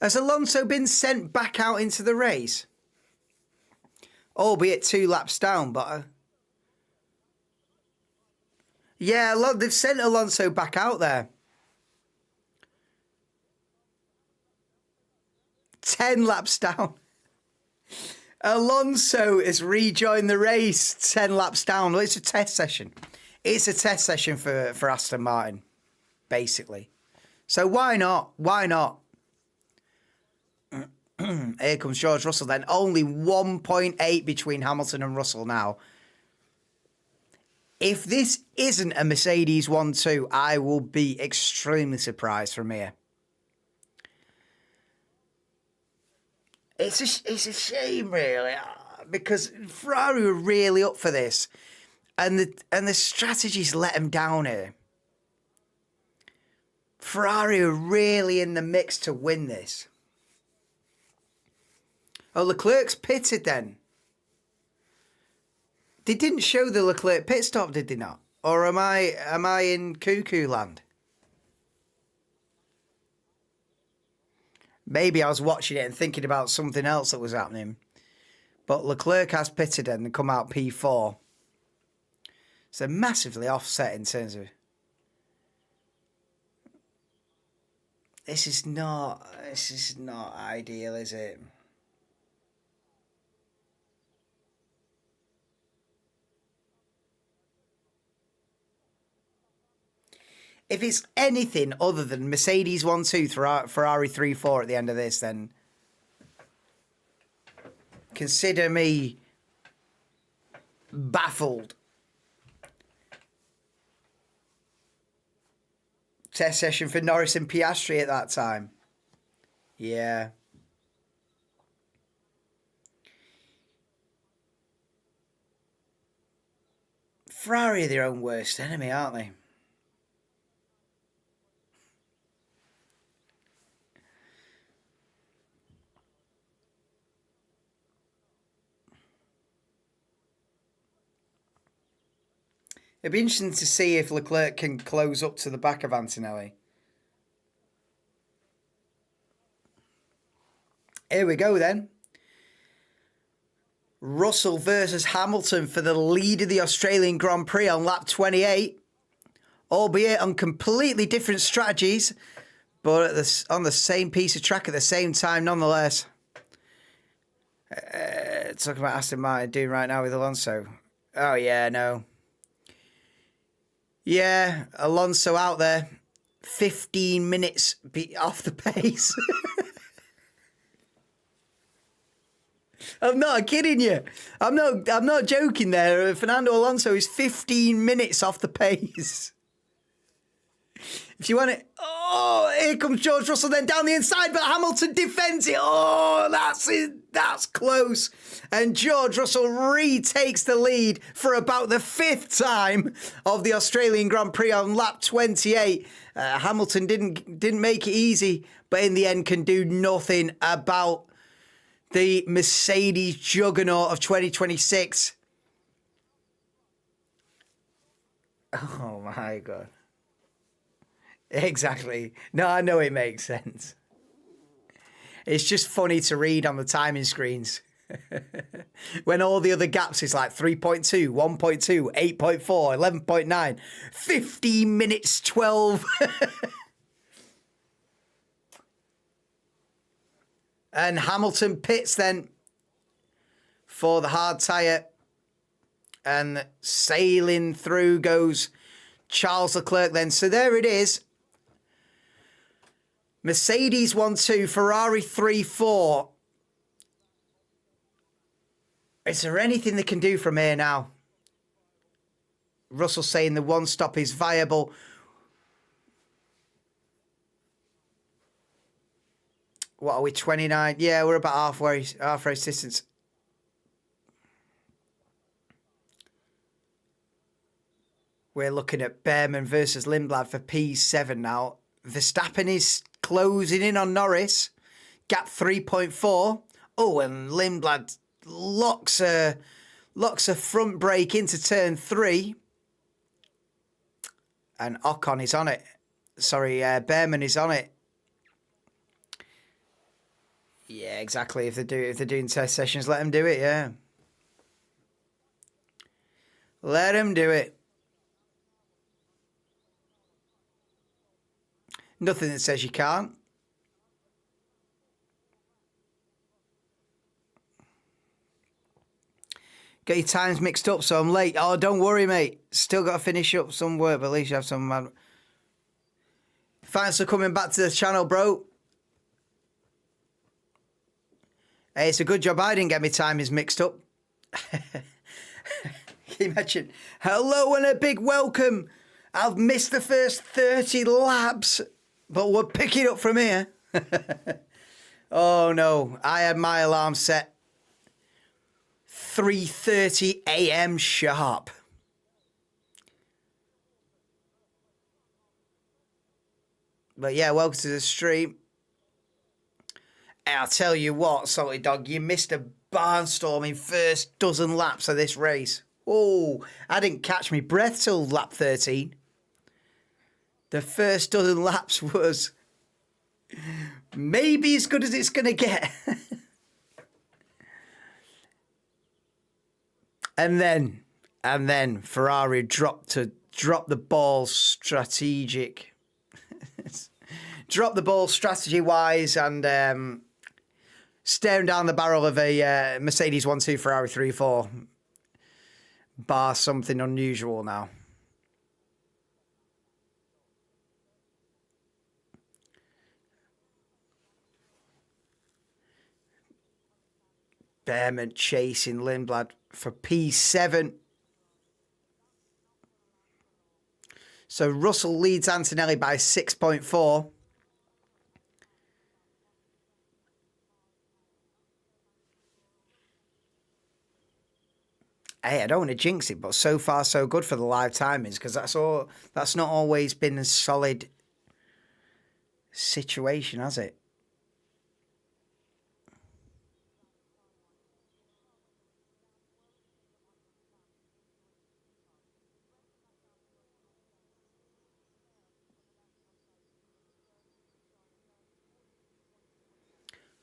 Has Alonso been sent back out into the race? Albeit 2 laps down, but... yeah, they've sent Alonso back out there. 10 laps down. Alonso has rejoined the race 10 laps down. Well, it's a test session. It's a test session for Aston Martin, basically. So why not? Why not? Here comes George Russell then. Only 1.8 between Hamilton and Russell now. If this isn't a Mercedes 1-2, I will be extremely surprised from here. It's a shame, really, because Ferrari were really up for this, and the strategies let them down here. Ferrari are really in the mix to win this. Oh, Leclerc's pitted then. They didn't show the Leclerc pit stop, did they not? Or am I in cuckoo land? Maybe I was watching it and thinking about something else that was happening. But Leclerc has pitted and come out P4. So massively offset in terms of... This is not ideal, is it? if it's anything other than Mercedes 1-2, Ferrari 3-4 at the end of this, then consider me baffled. Test session for Norris and Piastri at that time. Yeah. Ferrari are their own worst enemy, aren't they? It'd be interesting to see if Leclerc can close up to the back of Antonelli. Here we go then. Russell versus Hamilton for the lead of the Australian Grand Prix on lap 28. Albeit on completely different strategies, but on the same piece of track at the same time nonetheless. Talking about Aston Martin doing right now with Alonso. Oh yeah, no. Yeah, Alonso out there. 15 minutes off the pace. I'm not kidding you. I'm not joking there. Fernando Alonso is 15 minutes off the pace. If you want it, oh, here comes George Russell then down the inside, but Hamilton defends it. Oh, that's close. And George Russell retakes the lead for about the 5th time of the Australian Grand Prix on lap 28. Hamilton didn't make it easy, but in the end can do nothing about the Mercedes juggernaut of 2026. Oh my God. Exactly. No, I know it makes sense. It's just funny to read on the timing screens. When all the other gaps is like 3.2, 1.2, 8.4, 11.9, 15 minutes 12. And Hamilton pits then for the hard tyre. And sailing through goes Charles Leclerc then. So there it is. Mercedes 1-2, Ferrari 3-4. Is there anything they can do from here now? Russell saying the one stop is viable. What are we, 29? Yeah, we're about halfway distance. We're looking at Behrman versus Lindblad for P7 now. Verstappen is closing in on Norris. Gap 3.4. Oh, and Lindblad locks a front brake into turn 3. And Ocon is on it. Sorry, Behrman is on it. Yeah, exactly. If they're doing test sessions, let them do it. Yeah, let them do it. Nothing that says you can't. Get your times mixed up, so I'm late. Oh, don't worry, mate. Still got to finish up some work, but at least you have some. Thanks for coming back to the channel, bro. Hey, it's a good job I didn't get my timings mixed up. Can you imagine? Hello and a big welcome. I've missed the first 30 laps, but we'll pick it up from here. Oh, no. I had my alarm set 3:30 a.m. sharp. But yeah, welcome to the stream. I'll tell you what, Salty Dog, you missed a barnstorming first dozen laps of this race. Oh, I didn't catch my breath till lap 13. The first dozen laps was maybe as good as it's going to get. and then Ferrari dropped the ball strategic. Dropped the ball strategy-wise and staring down the barrel of a Mercedes 1-2 Ferrari 3-4. Bar something unusual now. Behrman chasing Lindblad for P7. So Russell leads Antonelli by 6.4. Hey, I don't want to jinx it, but so far so good for the live timings, because that's not always been a solid situation, has it?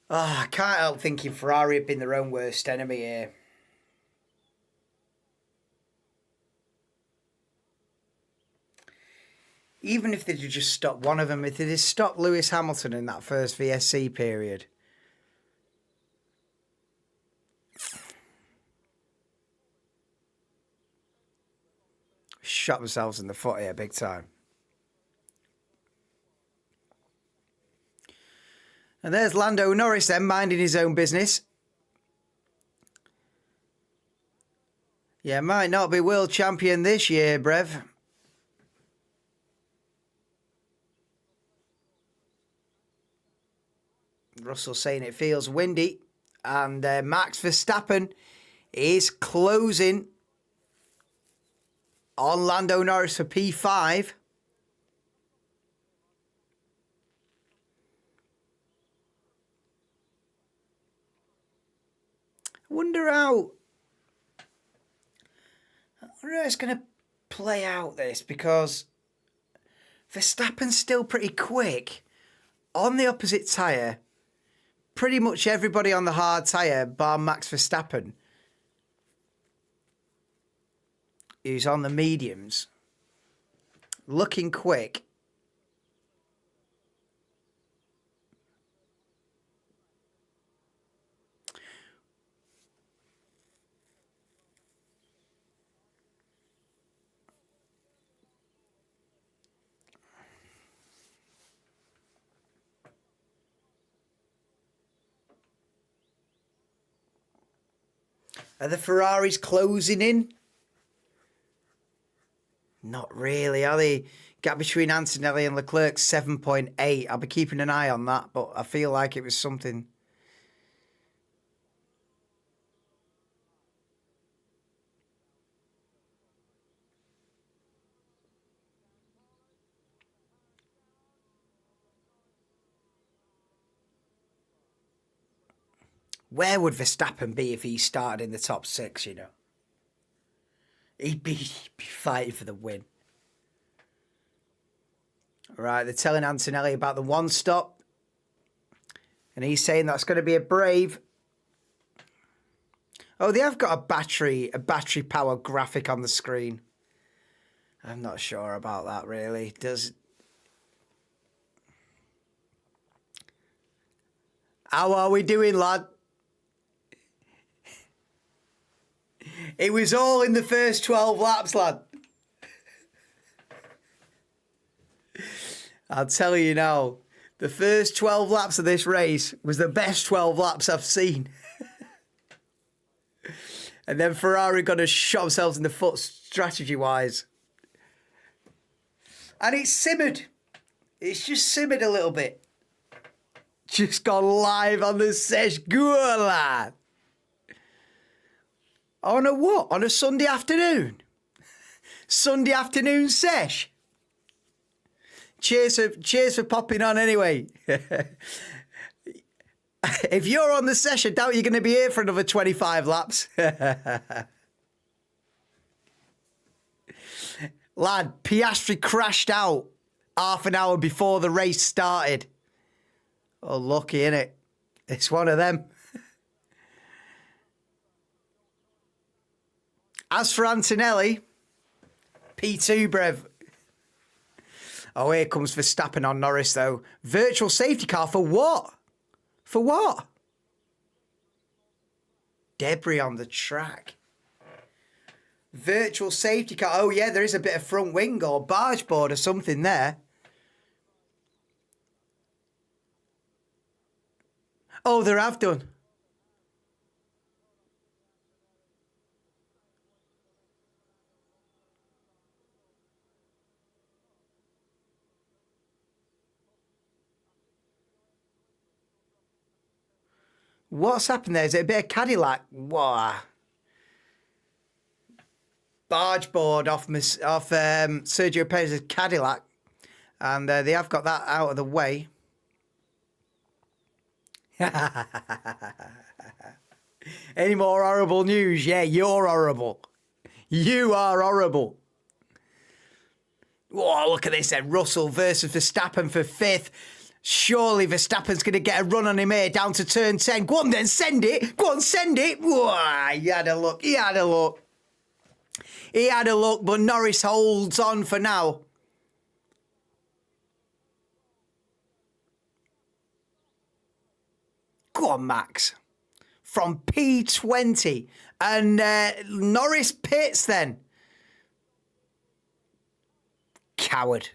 Oh, I can't help thinking Ferrari have been their own worst enemy here. Even if they'd just stopped one of them, if they'd just stopped Lewis Hamilton in that first VSC period. Shot themselves in the foot here big time. And there's Lando Norris then, minding his own business. Yeah, might not be world champion this year, Brev. Russell saying it feels windy. And Max Verstappen is closing on Lando Norris for P5. I wonder how it's going to play out, this, because Verstappen's still pretty quick on the opposite tyre. Pretty much everybody on the hard tyre, bar Max Verstappen, who's on the mediums, looking quick. Are the Ferraris closing in? Not really, are they? Gap between Antonelli and Leclerc, 7.8. I'll be keeping an eye on that, but I feel like it was something. Where would Verstappen be if he started in the top 6, you know? He'd be fighting for the win. Right, they're telling Antonelli about the one stop. And he's saying that's going to be a brave. Oh, they have got a battery power graphic on the screen. I'm not sure about that, really. How are we doing, lad? It was all in the first 12 laps, lad. I'll tell you now, the first 12 laps of this race was the best 12 laps I've seen. And then Ferrari got to shot themselves in the foot strategy-wise. And it's simmered. It's just simmered a little bit. Just gone live on the sesh. Good lad. On a what? On a Sunday afternoon? Sunday afternoon sesh. Cheers for popping on anyway. If you're on the sesh, I doubt you're going to be here for another 25 laps. Lad, Piastri crashed out half an hour before the race started. Oh, lucky, innit? It's one of them. As for Antonelli, P2, Brev. Oh, here comes Verstappen on Norris, though. Virtual safety car for what? For what? Debris on the track. Virtual safety car. Oh, yeah, there is a bit of front wing or barge board or something there. Oh, they have done. What's happened there? Is it a bit of Cadillac? Wow. Barge board off Sergio Perez's Cadillac. And they have got that out of the way. Any more horrible news? Yeah, you're horrible. You are horrible. Oh, look at this then. Russell versus Verstappen for 5th. Surely Verstappen's going to get a run on him here down to turn 10. Go on then, send it. Go on, send it. Whoa, he had a look. He had a look. He had a look, but Norris holds on for now. Go on, Max. From P20. And Norris pits then. Coward.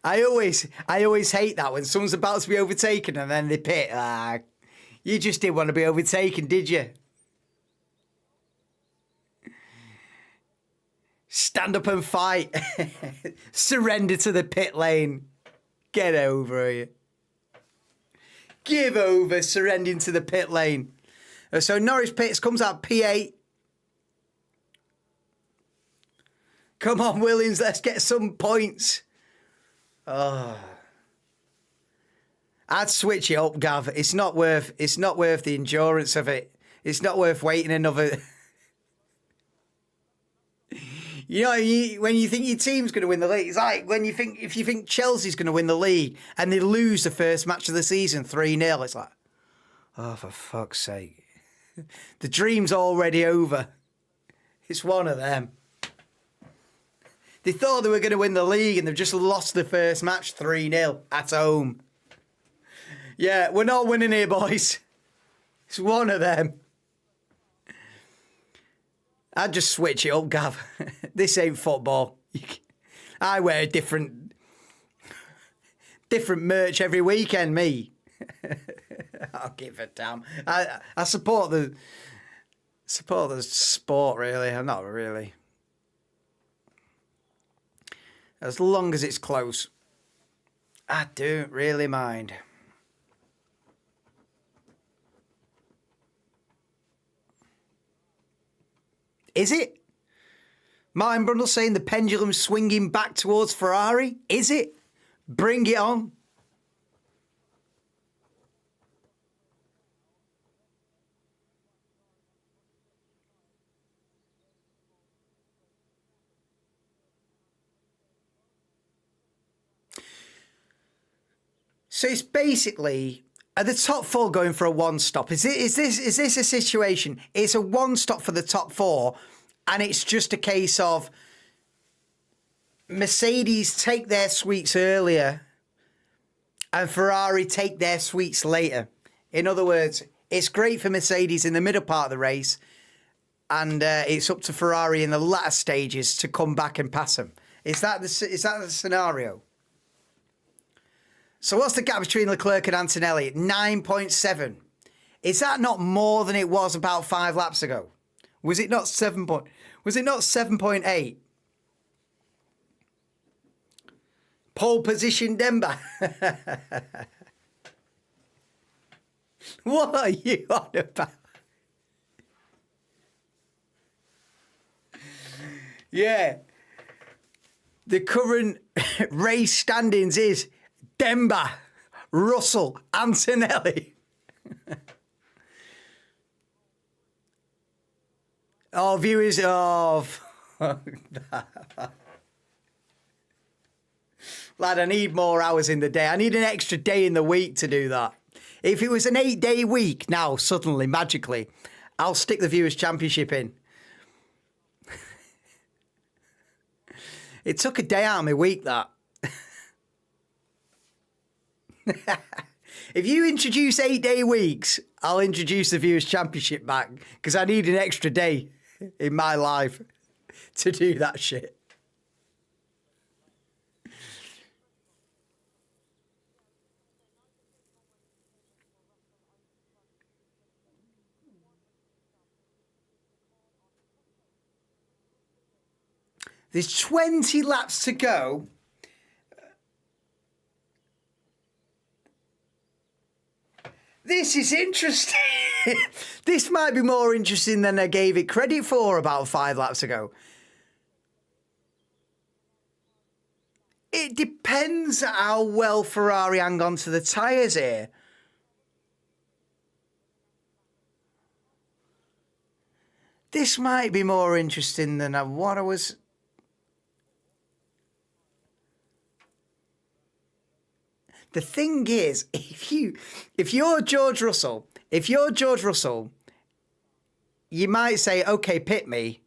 I always hate that when someone's about to be overtaken and then they pit. You just didn't want to be overtaken, did you? Stand up and fight. Surrender to the pit lane. Get over it. Give over, surrendering to the pit lane. So Norris pits, comes out P8. Come on, Williams, let's get some points. Oh. I'd switch it up, Gav. It's not worth the endurance of it. It's not worth waiting another. You know, when you think your team's going to win the league, it's like if you think Chelsea's going to win the league and they lose the first match of the season 3-0, it's like, oh, for fuck's sake. The dream's already over. It's one of them. They thought they were going to win the league and they've just lost the first match 3-0 at home. Yeah, we're not winning here, boys. It's one of them. I'd just switch it up, Gav. This ain't football. I wear different merch every weekend, me. I'll give a damn. I support the sport, really. I'm not really. As long as it's close. I don't really mind. Is it? Martin Brundle saying the pendulum's swinging back towards Ferrari? Is it? Bring it on. So it's basically, are the top four going for a one-stop? Is this a situation? It's a one-stop for the top four, and it's just a case of Mercedes take their sweets earlier and Ferrari take their sweets later. In other words, it's great for Mercedes in the middle part of the race, and it's up to Ferrari in the latter stages to come back and pass them. Is that the scenario? So what's the gap between Leclerc and Antonelli? 9.7. Is that not more than it was about 5 laps ago? Was it not 7.8? Pole position Denver. What are you on about? Yeah. The current race standings is Denver, Russell, Antonelli. Oh, viewers of... Lad, I need more hours in the day. I need an extra day in the week to do that. If it was an 8-day week, now, suddenly, magically, I'll stick the Viewers' Championship in. It took a day out of my week, that. If you introduce 8-day weeks, I'll introduce the Viewers' Championship back, because I need an extra day in my life to do that shit. There's 20 laps to go. This is interesting. This might be more interesting than I gave it credit for about 5 laps ago. It depends how well Ferrari hang on to the tyres here. This might be more interesting than what I was... The thing is, if you're George Russell, you might say, okay, pit me,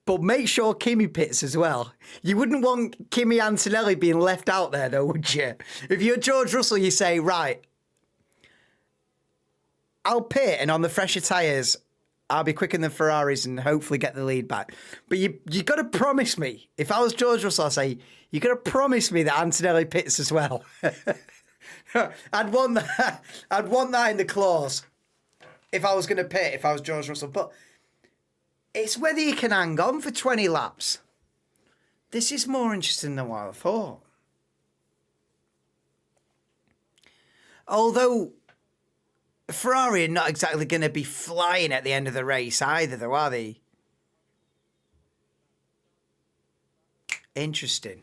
but make sure Kimi pits as well. You wouldn't want Kimi Antonelli being left out there, though, would you? If you're George Russell, you say, right, I'll pit, and on the fresher tyres, I'll be quicker than Ferraris and hopefully get the lead back. But you got to promise me, if I was George Russell, I'd say, you got to promise me that Antonelli pits as well. I'd want that in the clause if I was going to pit, if I was George Russell. But it's whether you can hang on for 20 laps. This is more interesting than what I thought. Although Ferrari are not exactly going to be flying at the end of the race either, though, are they? Interesting.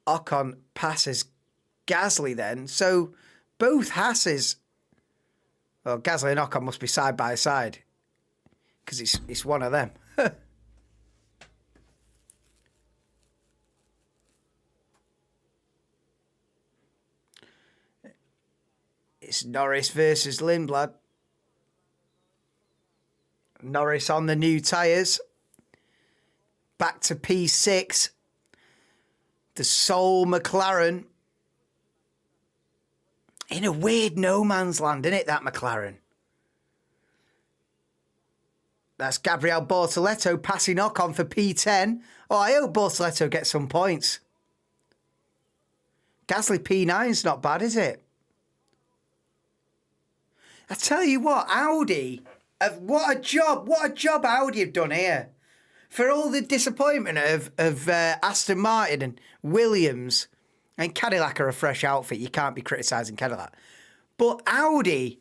Ocon passes Gasly then. So both Hasses... Well, Gasly and Ocon must be side by side. Because it's one of them. It's Norris versus Lindblad. Norris on the new tyres. Back to P6. The sole McLaren. In a weird no man's land, isn't it, that McLaren? That's Gabriel Bortoleto passing Ocon for P10. Oh, I hope Bortoleto gets some points. Gasly P9's not bad, is it? I tell you what, Audi, what a job Audi have done here. For all the disappointment of Aston Martin and Williams, and Cadillac are a fresh outfit, you can't be criticising Cadillac. But Audi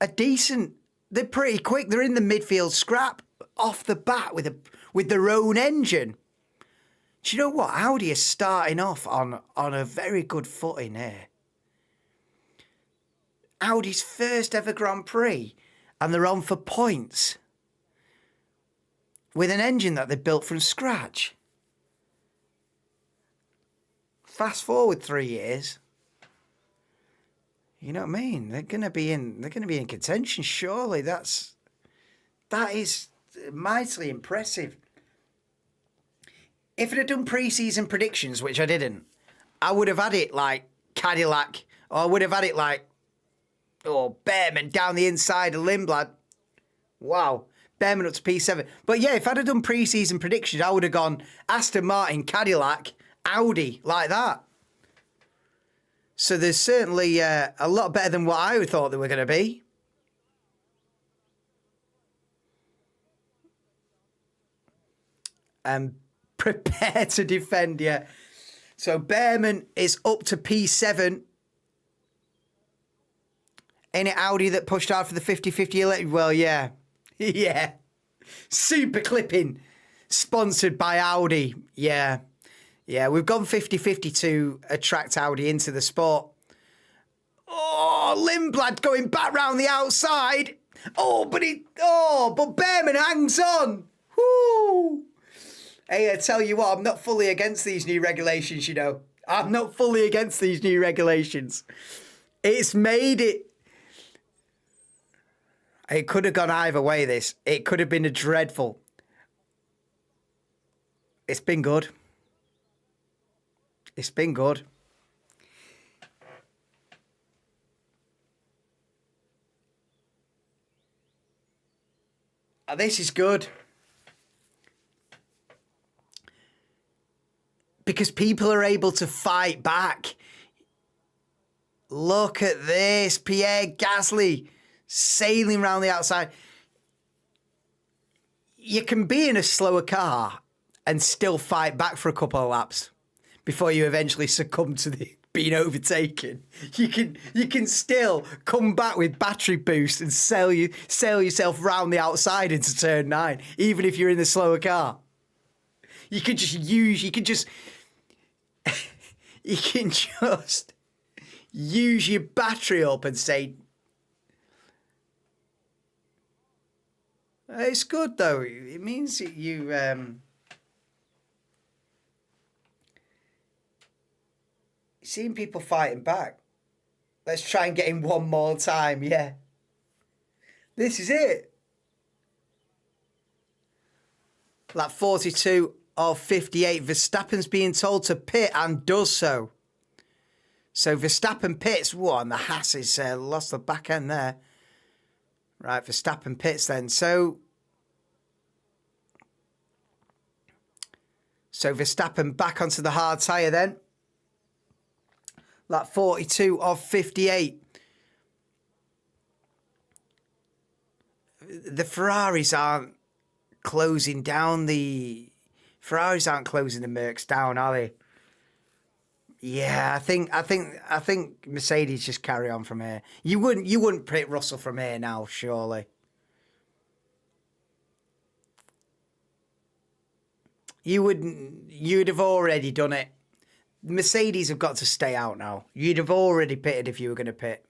are decent. They're pretty quick. They're in the midfield scrap off the bat with their own engine. Do you know what? Audi is starting off on a very good footing here. Audi's first ever Grand Prix, and they're on for points with an engine that they built from scratch. Fast forward 3 years, you know what I mean? They're going to be in contention. Surely that is mightily impressive. If I'd have done pre-season predictions, which I didn't, I would have had it like Cadillac, or I would have had it like Behrman down the inside of Lindblad. Wow. Behrman up to P7. But yeah, if I'd have done pre-season predictions, I would have gone Aston Martin, Cadillac, Audi, like that. So there's certainly a lot better than what I thought they were going to be. And prepare to defend, yeah. So Behrman is up to P7. Ain't it Audi that pushed hard for the 50-50 electric? Well, yeah. Yeah. Super clipping. Sponsored by Audi. Yeah. Yeah, we've gone 50-50 to attract Audi into the sport. Oh, Lindblad going back round the outside. But Behrman hangs on. Woo. Hey, I tell you what, I'm not fully against these new regulations, you know. I'm not fully against these new regulations. It's made it... It could have gone either way, this. It could have been a dreadful... It's been good. It's been good. This is good. Because people are able to fight back. Look at this. Pierre Gasly sailing around the outside. You can be in a slower car and still fight back for a couple of laps. before you eventually succumb to the being overtaken. You can still come back with battery boost and sail yourself round the outside into turn 9, even if you're in the slower car. You can just use your battery up and say, it's good though. It means that you seeing people fighting back. Let's try and get him one more time. Yeah, this is it. Lap 42 of 58. Verstappen's being told to pit and does so. So Verstappen pits. Whoa, and the Haas is lost the back end there. Right, Verstappen pits then. So Verstappen back onto the hard tyre then. Lap 42 of 58. The Ferraris aren't closing down the... Ferraris aren't closing the Mercs down, are they? Yeah, I think Mercedes just carry on from here. You wouldn't pit Russell from here now, surely. You'd have already done it. Mercedes have got to stay out now. You'd have already pitted if you were going to pit.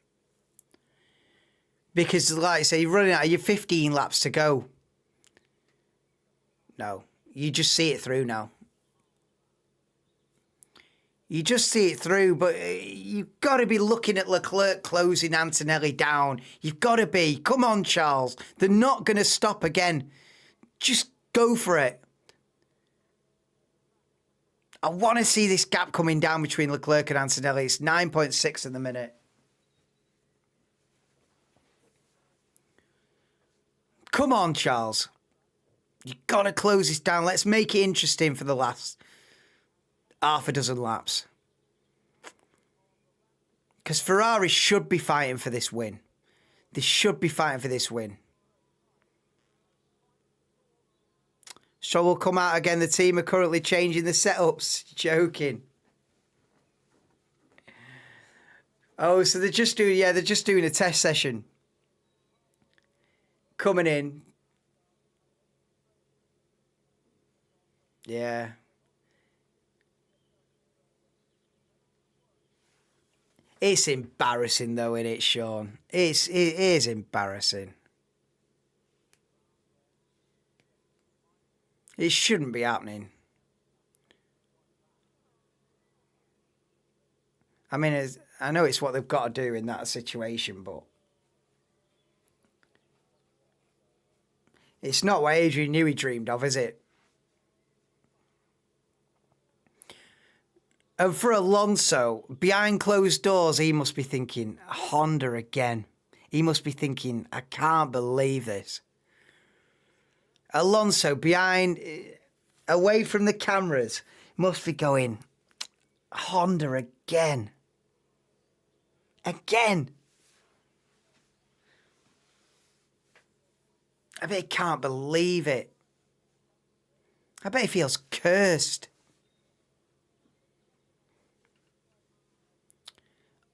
Because, like I say, you're running out of your 15 laps to go. No, you just see it through now. You just see it through, but you've got to be looking at Leclerc closing Antonelli down. You've got to be. Come on, Charles. They're not going to stop again. Just go for it. I want to see this gap coming down between Leclerc and Antonelli. It's 9.6 in the minute. Come on, Charles. You've got to close this down. Let's make it interesting for the last half a dozen laps. Because Ferrari should be fighting for this win. They should be fighting for this win. So we'll come out again. The team are currently changing the setups. Joking. Oh, so they're just doing a test session. Coming in. Yeah. It's embarrassing though, isn't it, Sean? It is embarrassing. It shouldn't be happening. I mean, I know it's what they've got to do in that situation, but it's not what Adrian Newey dreamed of, is it? And for Alonso, behind closed doors, he must be thinking, Honda again. He must be thinking, I can't believe this. Alonso, away from the cameras, must be going, Honda again. Again. I bet he can't believe it. I bet he feels cursed.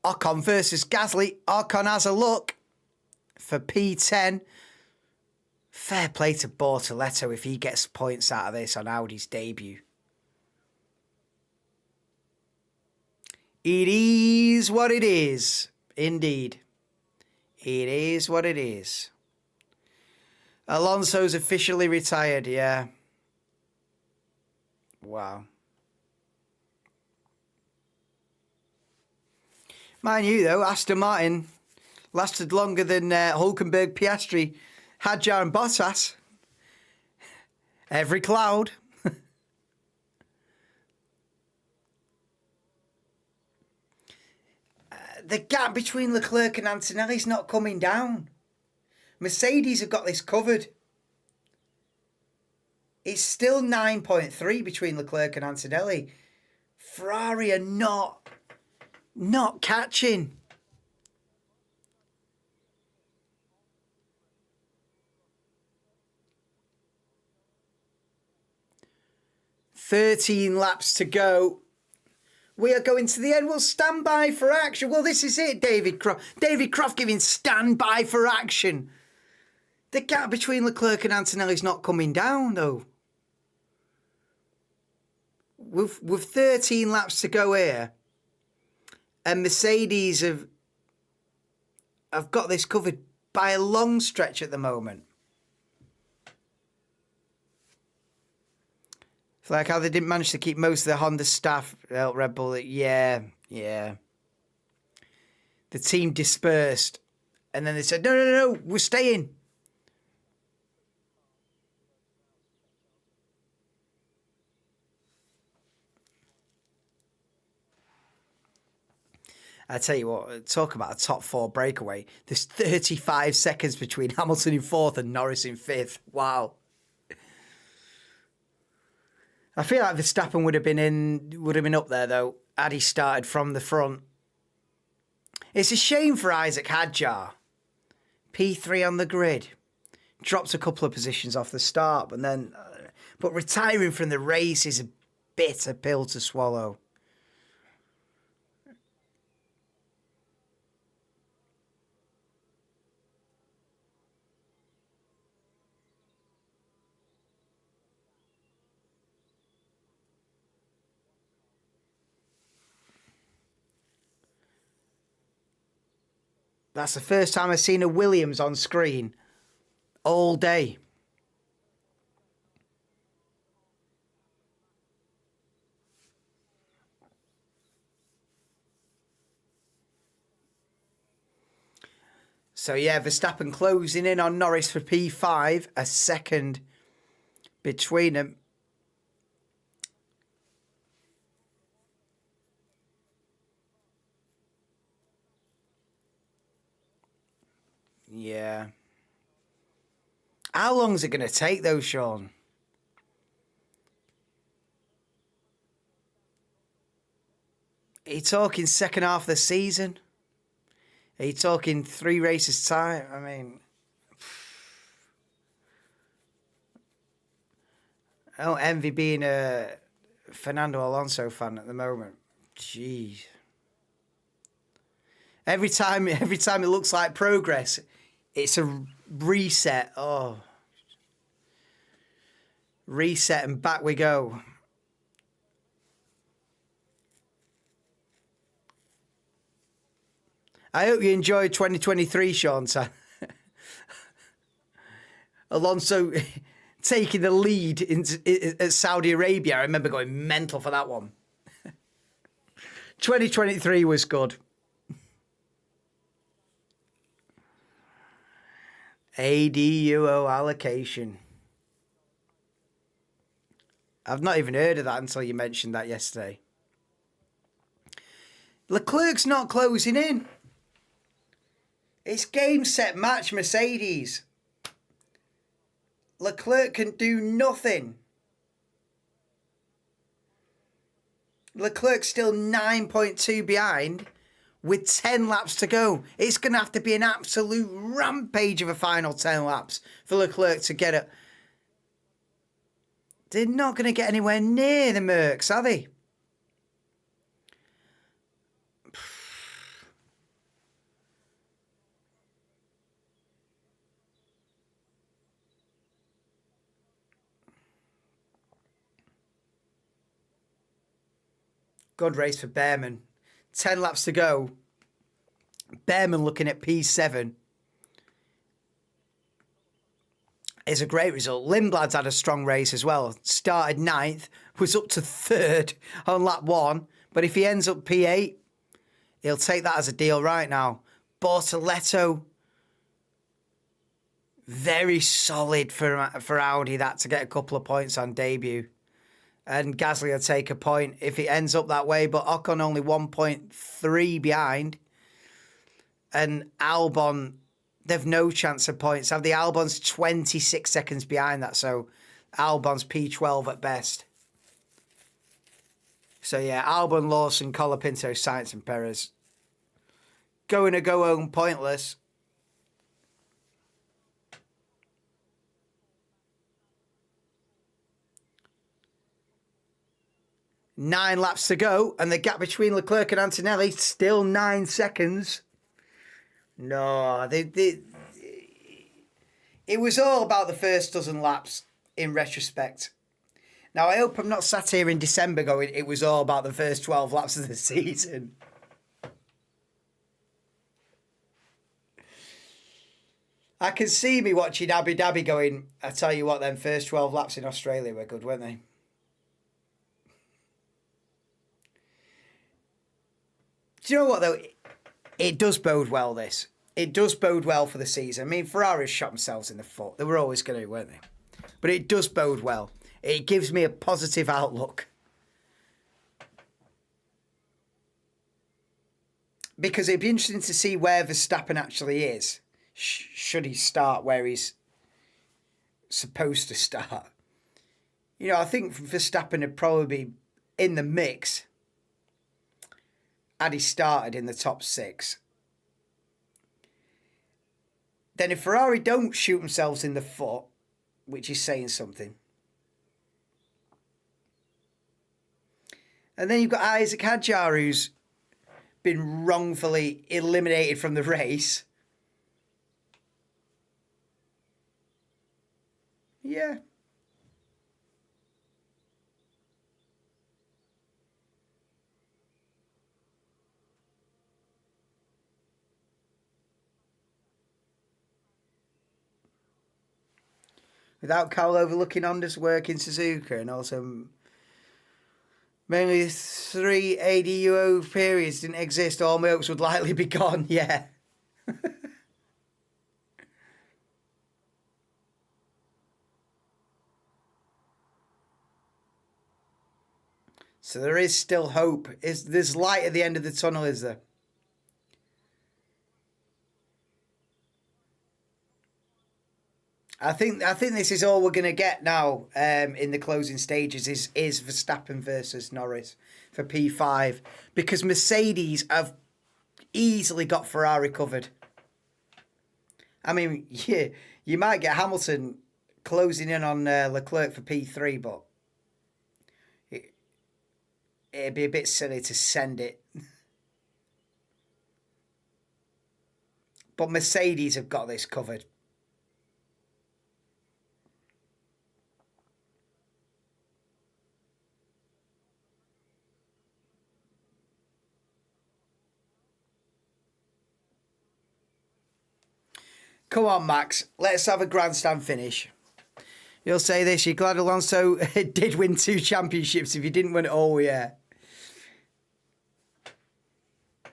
Ocon versus Gasly. Ocon has a look for P10. Fair play to Bortoletto if he gets points out of this on Audi's debut. It is what it is. Indeed. It is what it is. Alonso's officially retired, yeah. Wow. Mind you, though, Aston Martin lasted longer than Hülkenberg, Piastri, Hadjar and Bottas. Every cloud. The gap between Leclerc and Antonelli is not coming down. Mercedes have got this covered. It's still 9.3 between Leclerc and Antonelli. Ferrari are not catching. "13 laps to go. We are going to the end. We'll stand by for action. Well, this is it, David Croft. David Croft giving stand by for action. The gap between Leclerc and Antonelli's not coming down, though. With 13 laps to go here, and Mercedes have got this covered by a long stretch at the moment. It's like how they didn't manage to keep most of the Honda staff at Red Bull. Yeah. The team dispersed. And then they said, no, we're staying. I tell you what, talk about a top four breakaway. There's 35 seconds between Hamilton in fourth and Norris in fifth. Wow. I feel like Verstappen would have been up there though, had he started from the front. It's a shame for Isaac Hadjar. P3 on the grid. Dropped a couple of positions off the start, but retiring from the race is a bitter pill to swallow. That's the first time I've seen a Williams on screen all day. So yeah, Verstappen closing in on Norris for P5, a second between them. Yeah. How long is it going to take though, Sean? Are you talking second half of the season? Are you talking 3 races time? I mean, I don't envy being a Fernando Alonso fan at the moment. Jeez. Every time it looks like progress, it's a reset. Oh. Reset and back we go. I hope you enjoyed 2023, Sean. Alonso taking the lead at Saudi Arabia. I remember going mental for that one. 2023 was good. ADUO allocation. I've not even heard of that until you mentioned that yesterday. Leclerc's not closing in. It's game, set, match, Mercedes. Leclerc can do nothing. Leclerc's still 9.2 behind with 10 laps to go. It's going to have to be an absolute rampage of a final 10 laps for Leclerc to get it. They're not going to get anywhere near the Mercs, are they? Good race for Behrman. 10 laps to go. Behrman looking at P7 is a great result. Lindblad's had a strong race as well. Started 9th, was up to 3rd on lap 1. But if he ends up P8, he'll take that as a deal right now. Bortoletto, very solid for Audi, that to get a couple of points on debut. And Gasly will take a point if it ends up that way. But Ocon only 1.3 behind. And Albon, they've no chance of points. The Albon's 26 seconds behind that. So Albon's P12 at best. So yeah, Albon, Lawson, Colapinto, Sainz and Perez. Going to go home pointless. 9 laps to go, and the gap between Leclerc and Antonelli still 9 seconds. No, it was all about the first dozen laps in retrospect. Now, I hope I'm not sat here in December going, it was all about the first 12 laps of the season. I can see me watching Abu Dhabi going, I tell you what, them first 12 laps in Australia were good, weren't they? Do you know what, though? It does bode well, this. It does bode well for the season. I mean, Ferrari shot themselves in the foot. They were always going to, weren't they? But it does bode well. It gives me a positive outlook. Because it'd be interesting to see where Verstappen actually is. Should he start where he's supposed to start? You know, I think Verstappen would probably be in the mix had he started in the top 6. Then if Ferrari don't shoot themselves in the foot, which is saying something, and then you've got Isaac Hadjar, who's been wrongfully eliminated from the race. Yeah. Without Cowell overlooking Honda's work in Suzuka, and also mainly 3 ADUO periods didn't exist, all my hopes would likely be gone. Yeah. So there is still hope. There's light at the end of the tunnel, is there? I think this is all we're going to get now in the closing stages is Verstappen versus Norris for P5, because Mercedes have easily got Ferrari covered. I mean, yeah, you might get Hamilton closing in on Leclerc for P3, but it'd be a bit silly to send it. But Mercedes have got this covered. Come on, Max. Let's have a grandstand finish. You'll say this, you're glad Alonso did win 2 championships if he didn't win it all, yeah.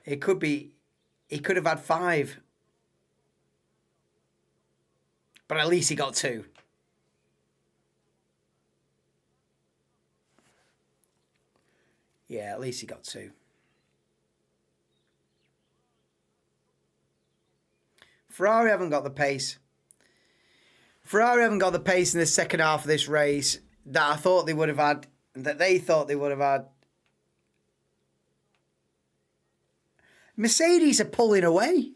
It could be, he could have had 5. But at least he got 2. Yeah, at least he got 2. Ferrari haven't got the pace. Ferrari haven't got the pace in the second half of this race that I thought they would have had, that they thought they would have had. Mercedes are pulling away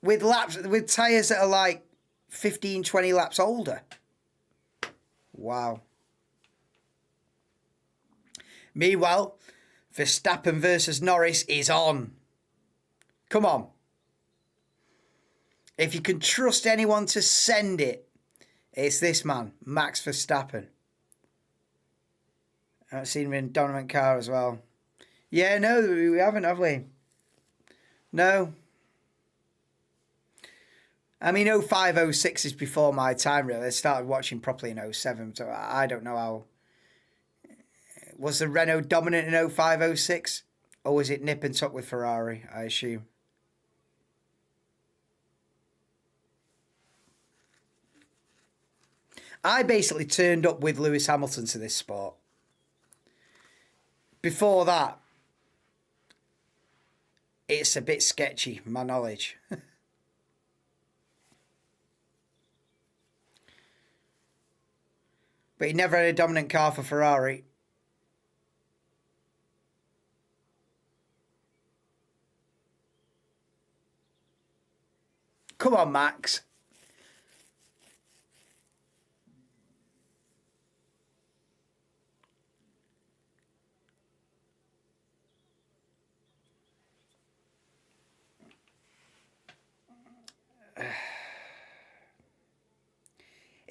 with tyres that are like 15, 20 laps older. Wow. Meanwhile, Verstappen versus Norris is on. Come on. If you can trust anyone to send it, it's this man, Max Verstappen. I've seen him in dominant car as well. Yeah, no, we haven't, have we? No. I mean, 05, 06 is before my time, really. I started watching properly in 07, so I don't know how. Was the Renault dominant in 05, 06? Or was it nip and tuck with Ferrari, I assume? I basically turned up with Lewis Hamilton to this sport. Before that, it's a bit sketchy, my knowledge. But he never had a dominant car for Ferrari. Come on, Max.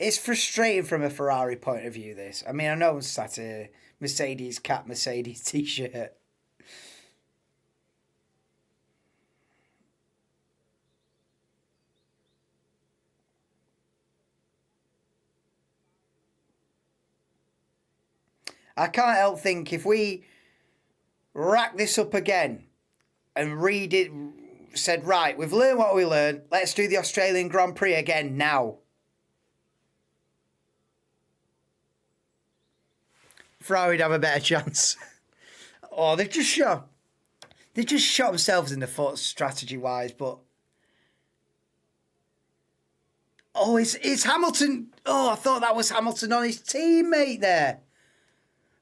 It's frustrating from a Ferrari point of view, this. I mean, I know I'm sat here, Mercedes cap, Mercedes t-shirt. I can't help think if we rack this up again and read it, said, right, we've learned what we learned, let's do the Australian Grand Prix again now. Ferrari would have a better chance. Oh, they've just shot themselves in the foot strategy-wise, but... Oh, it's Hamilton. Oh, I thought that was Hamilton on his teammate there.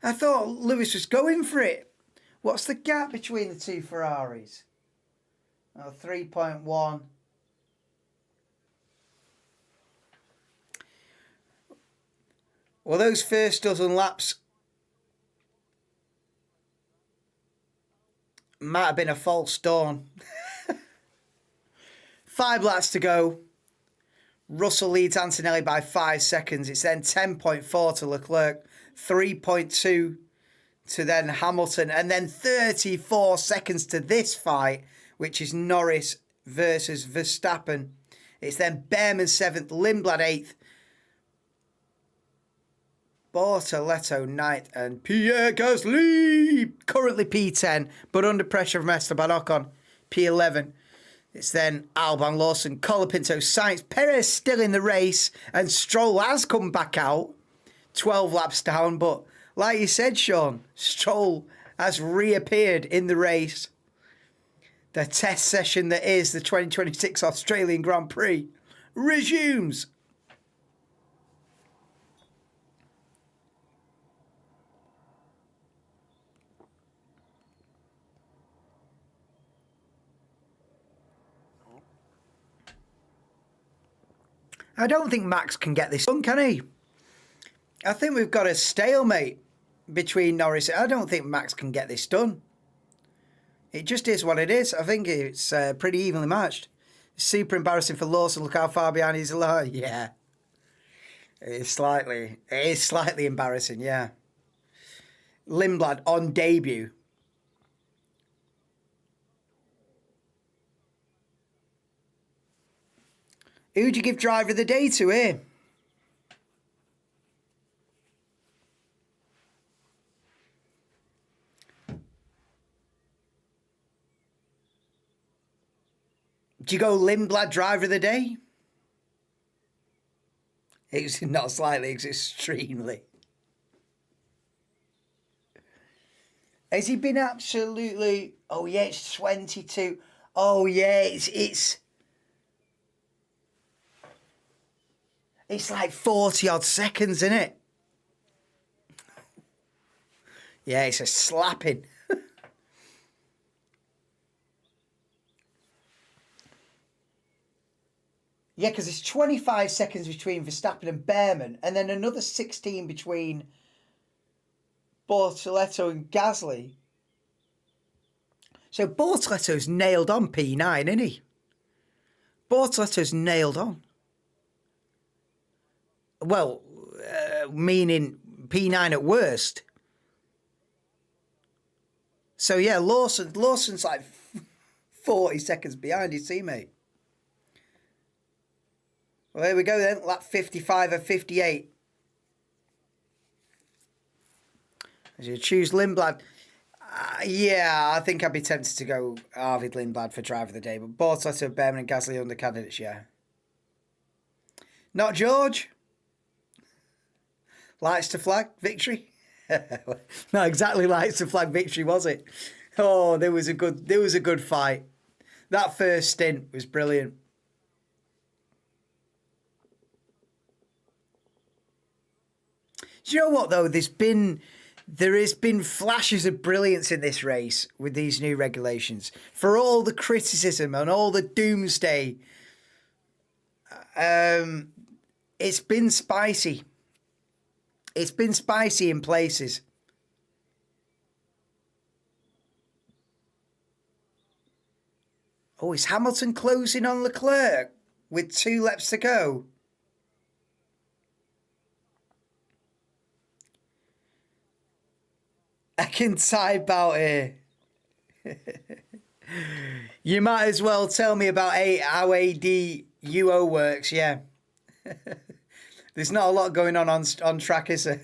I thought Lewis was going for it. What's the gap between the two Ferraris? Oh, 3.1. Well, those first dozen laps might have been a false dawn. 5 laps to go. Russell leads Antonelli by 5 seconds. It's then 10.4 to Leclerc, 3.2 to then Hamilton, and then 34 seconds to this fight, which is Norris versus Verstappen. It's then Behrman 7th, Lindblad 8th, Bortoleto 9th, and Pierre Gasly currently P10, but under pressure from Esteban Ocon, P11. It's then Albon, Lawson, Colapinto, Sainz, Perez still in the race, and Stroll has come back out, 12 laps down, but like you said, Sean, Stroll has reappeared in the race. The test session that is the 2026 Australian Grand Prix resumes. I don't think Max can get this done, can he? I think we've got a stalemate between Norris. I don't think Max can get this done. It just is what it is. I think it's pretty evenly matched. Super embarrassing for Lawson. Look how far behind he's alive. Yeah. It is slightly embarrassing, yeah. Lindblad on debut. Who'd you give driver of the day to here? Do you go Lindblad driver of the day? It's not slightly, it's extremely. Has he been absolutely... Oh, yeah, it's 22. Oh, yeah, it's like 40-odd seconds, isn't it? Yeah, it's a slapping. Yeah, because it's 25 seconds between Verstappen and Behrman, and then another 16 between Bortoleto and Gasly. So Bortoleto's nailed on P9, isn't he? Bortoleto's nailed on. Well, meaning P9 at worst. So yeah, Lawson's like 40 seconds behind his teammate. Well, there we go then. Lap 55 of 58. As you choose Lindblad. Yeah, I think I'd be tempted to go Arvid Lindblad for driver of the day. But Bortoleto, Behrman and Gasly under candidates, yeah. Not George. Lights to flag victory. Not exactly lights to flag victory, was it? Oh, there was a good fight. That first stint was brilliant. Do you know what though? There has been flashes of brilliance in this race with these new regulations. For all the criticism and all the doomsday, it's been spicy. It's been spicy in places. Oh, is Hamilton closing on Leclerc with 2 laps to go? I can type out here. You might as well tell me about how ADUO works, yeah. There's not a lot going on track, is there?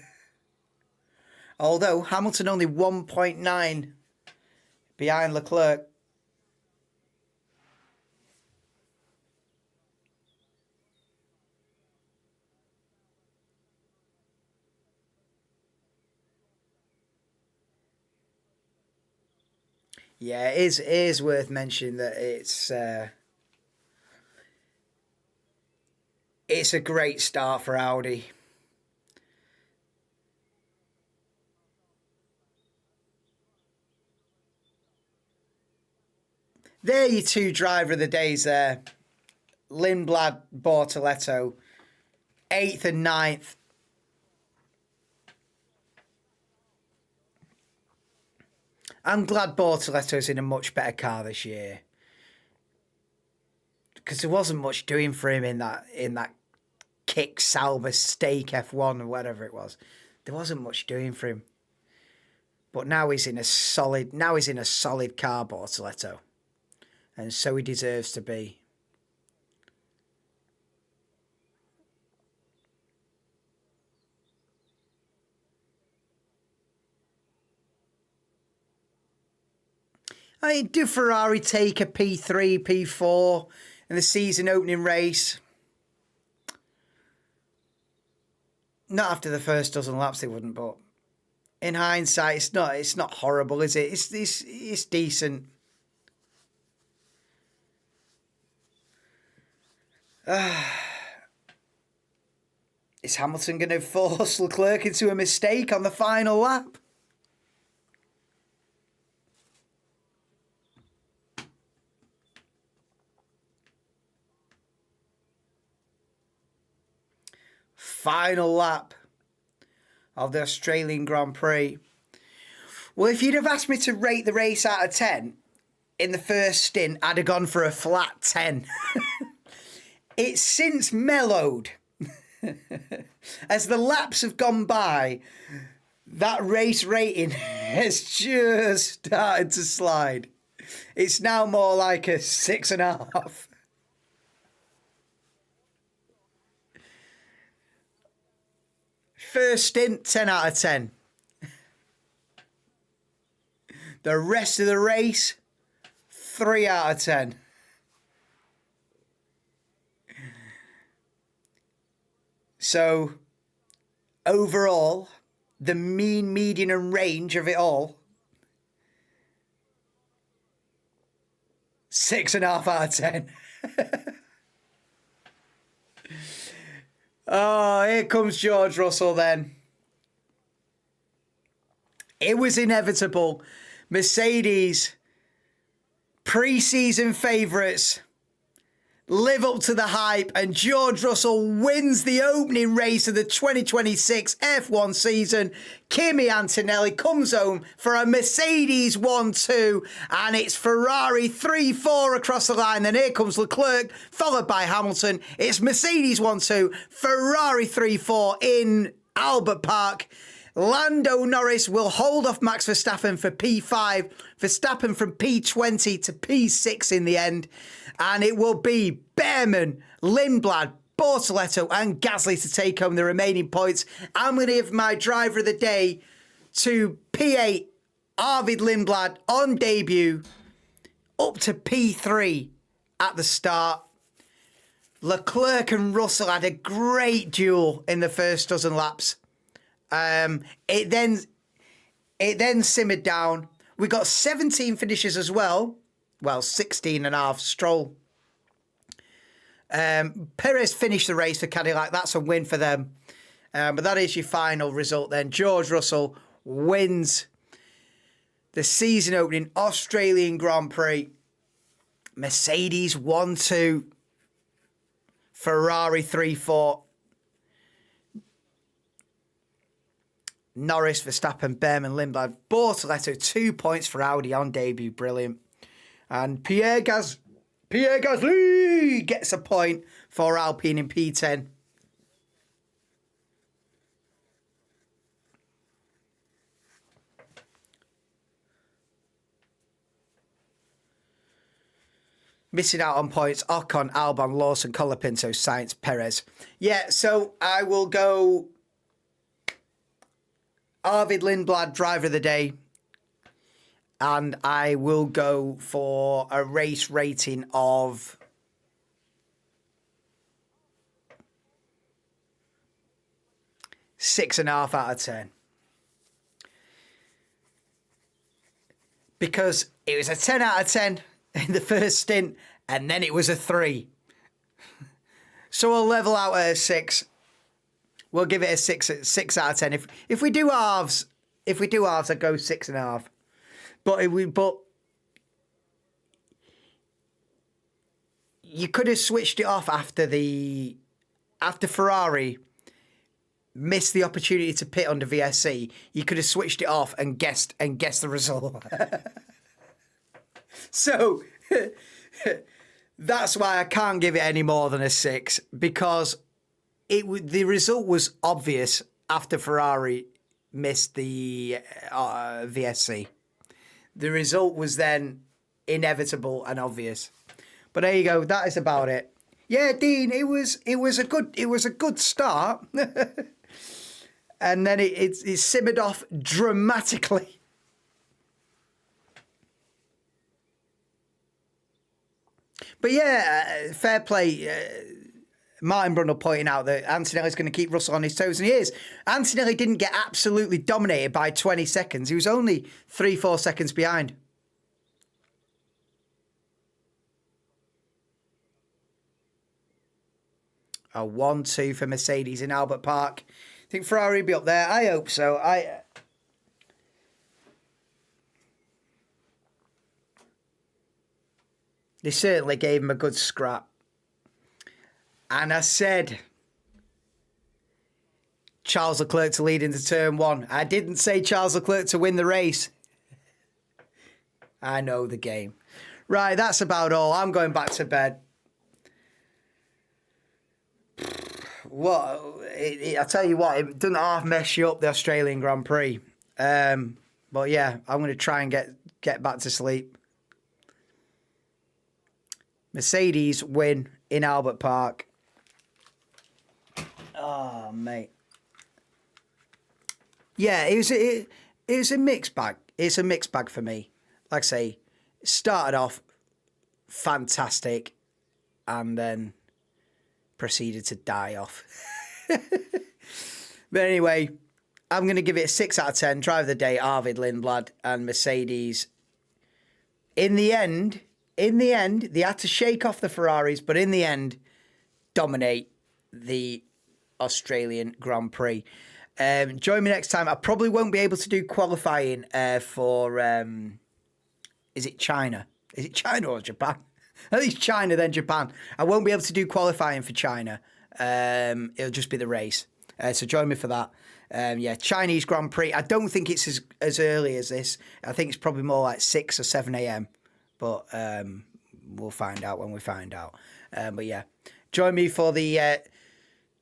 Although Hamilton only 1.9 behind Leclerc. Yeah, it is worth mentioning that it's a great start for Audi. There are your two driver of the days there. Lindblad, Bortoletto, 8th and 9th. I'm glad Bortoletto's in a much better car this year, because there wasn't much doing for him in that kick Sauber steak F1 or whatever it was. There wasn't much doing for him. But now he's in a solid car, Bortoletto. And so he deserves to be. I mean, do Ferrari take a P3, P4 in the season opening race? Not after the first dozen laps, they wouldn't, but in hindsight, it's not horrible, is it? It's decent. Is Hamilton going to force Leclerc into a mistake on the final lap? Final lap of the Australian Grand Prix. Well, if you'd have asked me to rate the race out of 10 in the first stint, I'd have gone for a flat 10. It's since mellowed. As the laps have gone by, that race rating has just started to slide. It's now more like a 6.5. First stint, 10 out of 10. The rest of the race, 3 out of 10. So, overall, the mean, median and range of it all, 6.5 out of 10. Oh, here comes George Russell then. It was inevitable. Mercedes, pre-season favourites, live up to the hype, and George Russell wins the opening race of the 2026 F1 season. Kimi Antonelli comes home for a Mercedes 1-2, and it's Ferrari 3-4 across the line. Then here comes Leclerc, followed by Hamilton. It's Mercedes 1-2, Ferrari 3-4 in Albert Park. Lando Norris will hold off Max Verstappen for P5, Verstappen from P20 to P6 in the end, and it will be Behrman, Lindblad, Bortoletto and Gasly to take home the remaining points. I'm going to give my driver of the day to P8, Arvid Lindblad on debut, up to P3 at the start. Leclerc and Russell had a great duel in the first dozen laps. It then simmered down. We got 17 finishes as well. Well, 16 and a half Stroll. Perez finished the race for Cadillac. That's a win for them. But that is your final result then. George Russell wins the season opening Australian Grand Prix. Mercedes 1-2. Ferrari 3-4. Norris, Verstappen, Behrman, Lindblad, Bortoletto, 2 points for Audi on debut. Brilliant. And Pierre Gasly gets a point for Alpine in P10. Missing out on points, Ocon, Albon, Lawson, Colapinto, Sainz, Perez. Yeah, so I will go Arvid Lindblad, driver of the day. And I will go for a race rating of 6.5 out of 10. Because it was a 10 out of 10 in the first stint, and then it was a 3. So we'll level out at a 6. We'll give it a 6 out of 10. If we do halves, I'd go 6.5. But you could have switched it off after Ferrari missed the opportunity to pit under VSC. You could have switched it off and guessed the result. So that's why I can't give it any more than a 6, because the result was obvious after Ferrari missed the VSC. The result was then inevitable and obvious. But there you go. That is about it. Yeah, Dean, it was a good start. And then it simmered off dramatically. But yeah, fair play. Martin Brundle pointing out that Antonelli's going to keep Russell on his toes, and he is. Antonelli didn't get absolutely dominated by 20 seconds. He was only 3-4 seconds behind. A 1-2 for Mercedes in Albert Park. I think Ferrari will be up there. I hope so. They certainly gave him a good scrap. And I said Charles Leclerc to lead into turn 1. I didn't say Charles Leclerc to win the race. I know the game. Right, that's about all. I'm going back to bed. I tell you what, it doesn't half mess you up, the Australian Grand Prix. But yeah, I'm going to try and get back to sleep. Mercedes win in Albert Park. Oh, mate. Yeah, it was a mixed bag. It's a mixed bag for me. Like I say, it started off fantastic and then proceeded to die off. But anyway, I'm going to give it a 6 out of 10. Driver of the day, Arvid Lindblad and Mercedes. In the end, they had to shake off the Ferraris, but in the end, dominate the Australian Grand Prix. Join me next time. I probably won't be able to do qualifying for, is it China? Is it China or Japan? At least China, then Japan. I won't be able to do qualifying for China. It'll just be the race. So join me for that. Yeah, Chinese Grand Prix. I don't think it's as early as this. I think it's probably more like 6 or 7 a.m. But we'll find out when we find out. But yeah, join me for the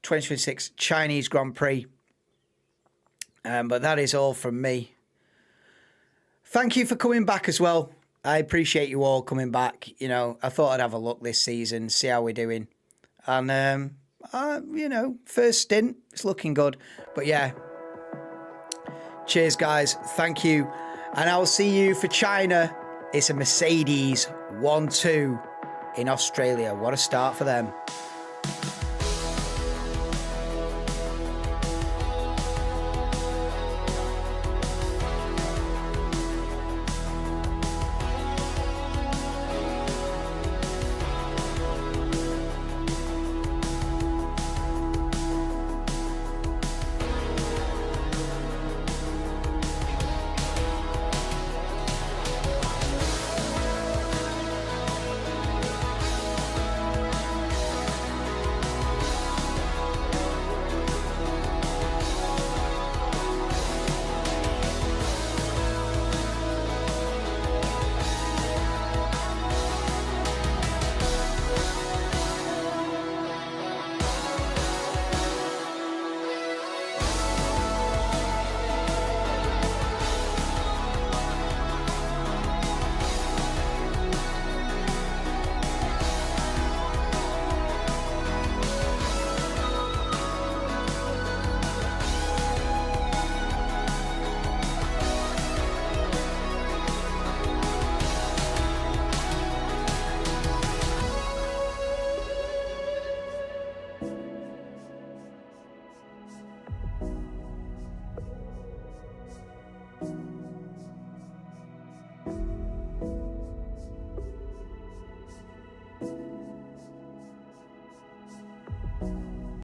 2026 Chinese Grand Prix. But that is all from me. Thank you for coming back as well. I appreciate you all coming back. You know, I thought I'd have a look this season, see how we're doing. And, you know, first stint, it's looking good. But yeah, cheers, guys. Thank you. And I'll see you for China. It's a Mercedes 1-2 in Australia. What a start for them.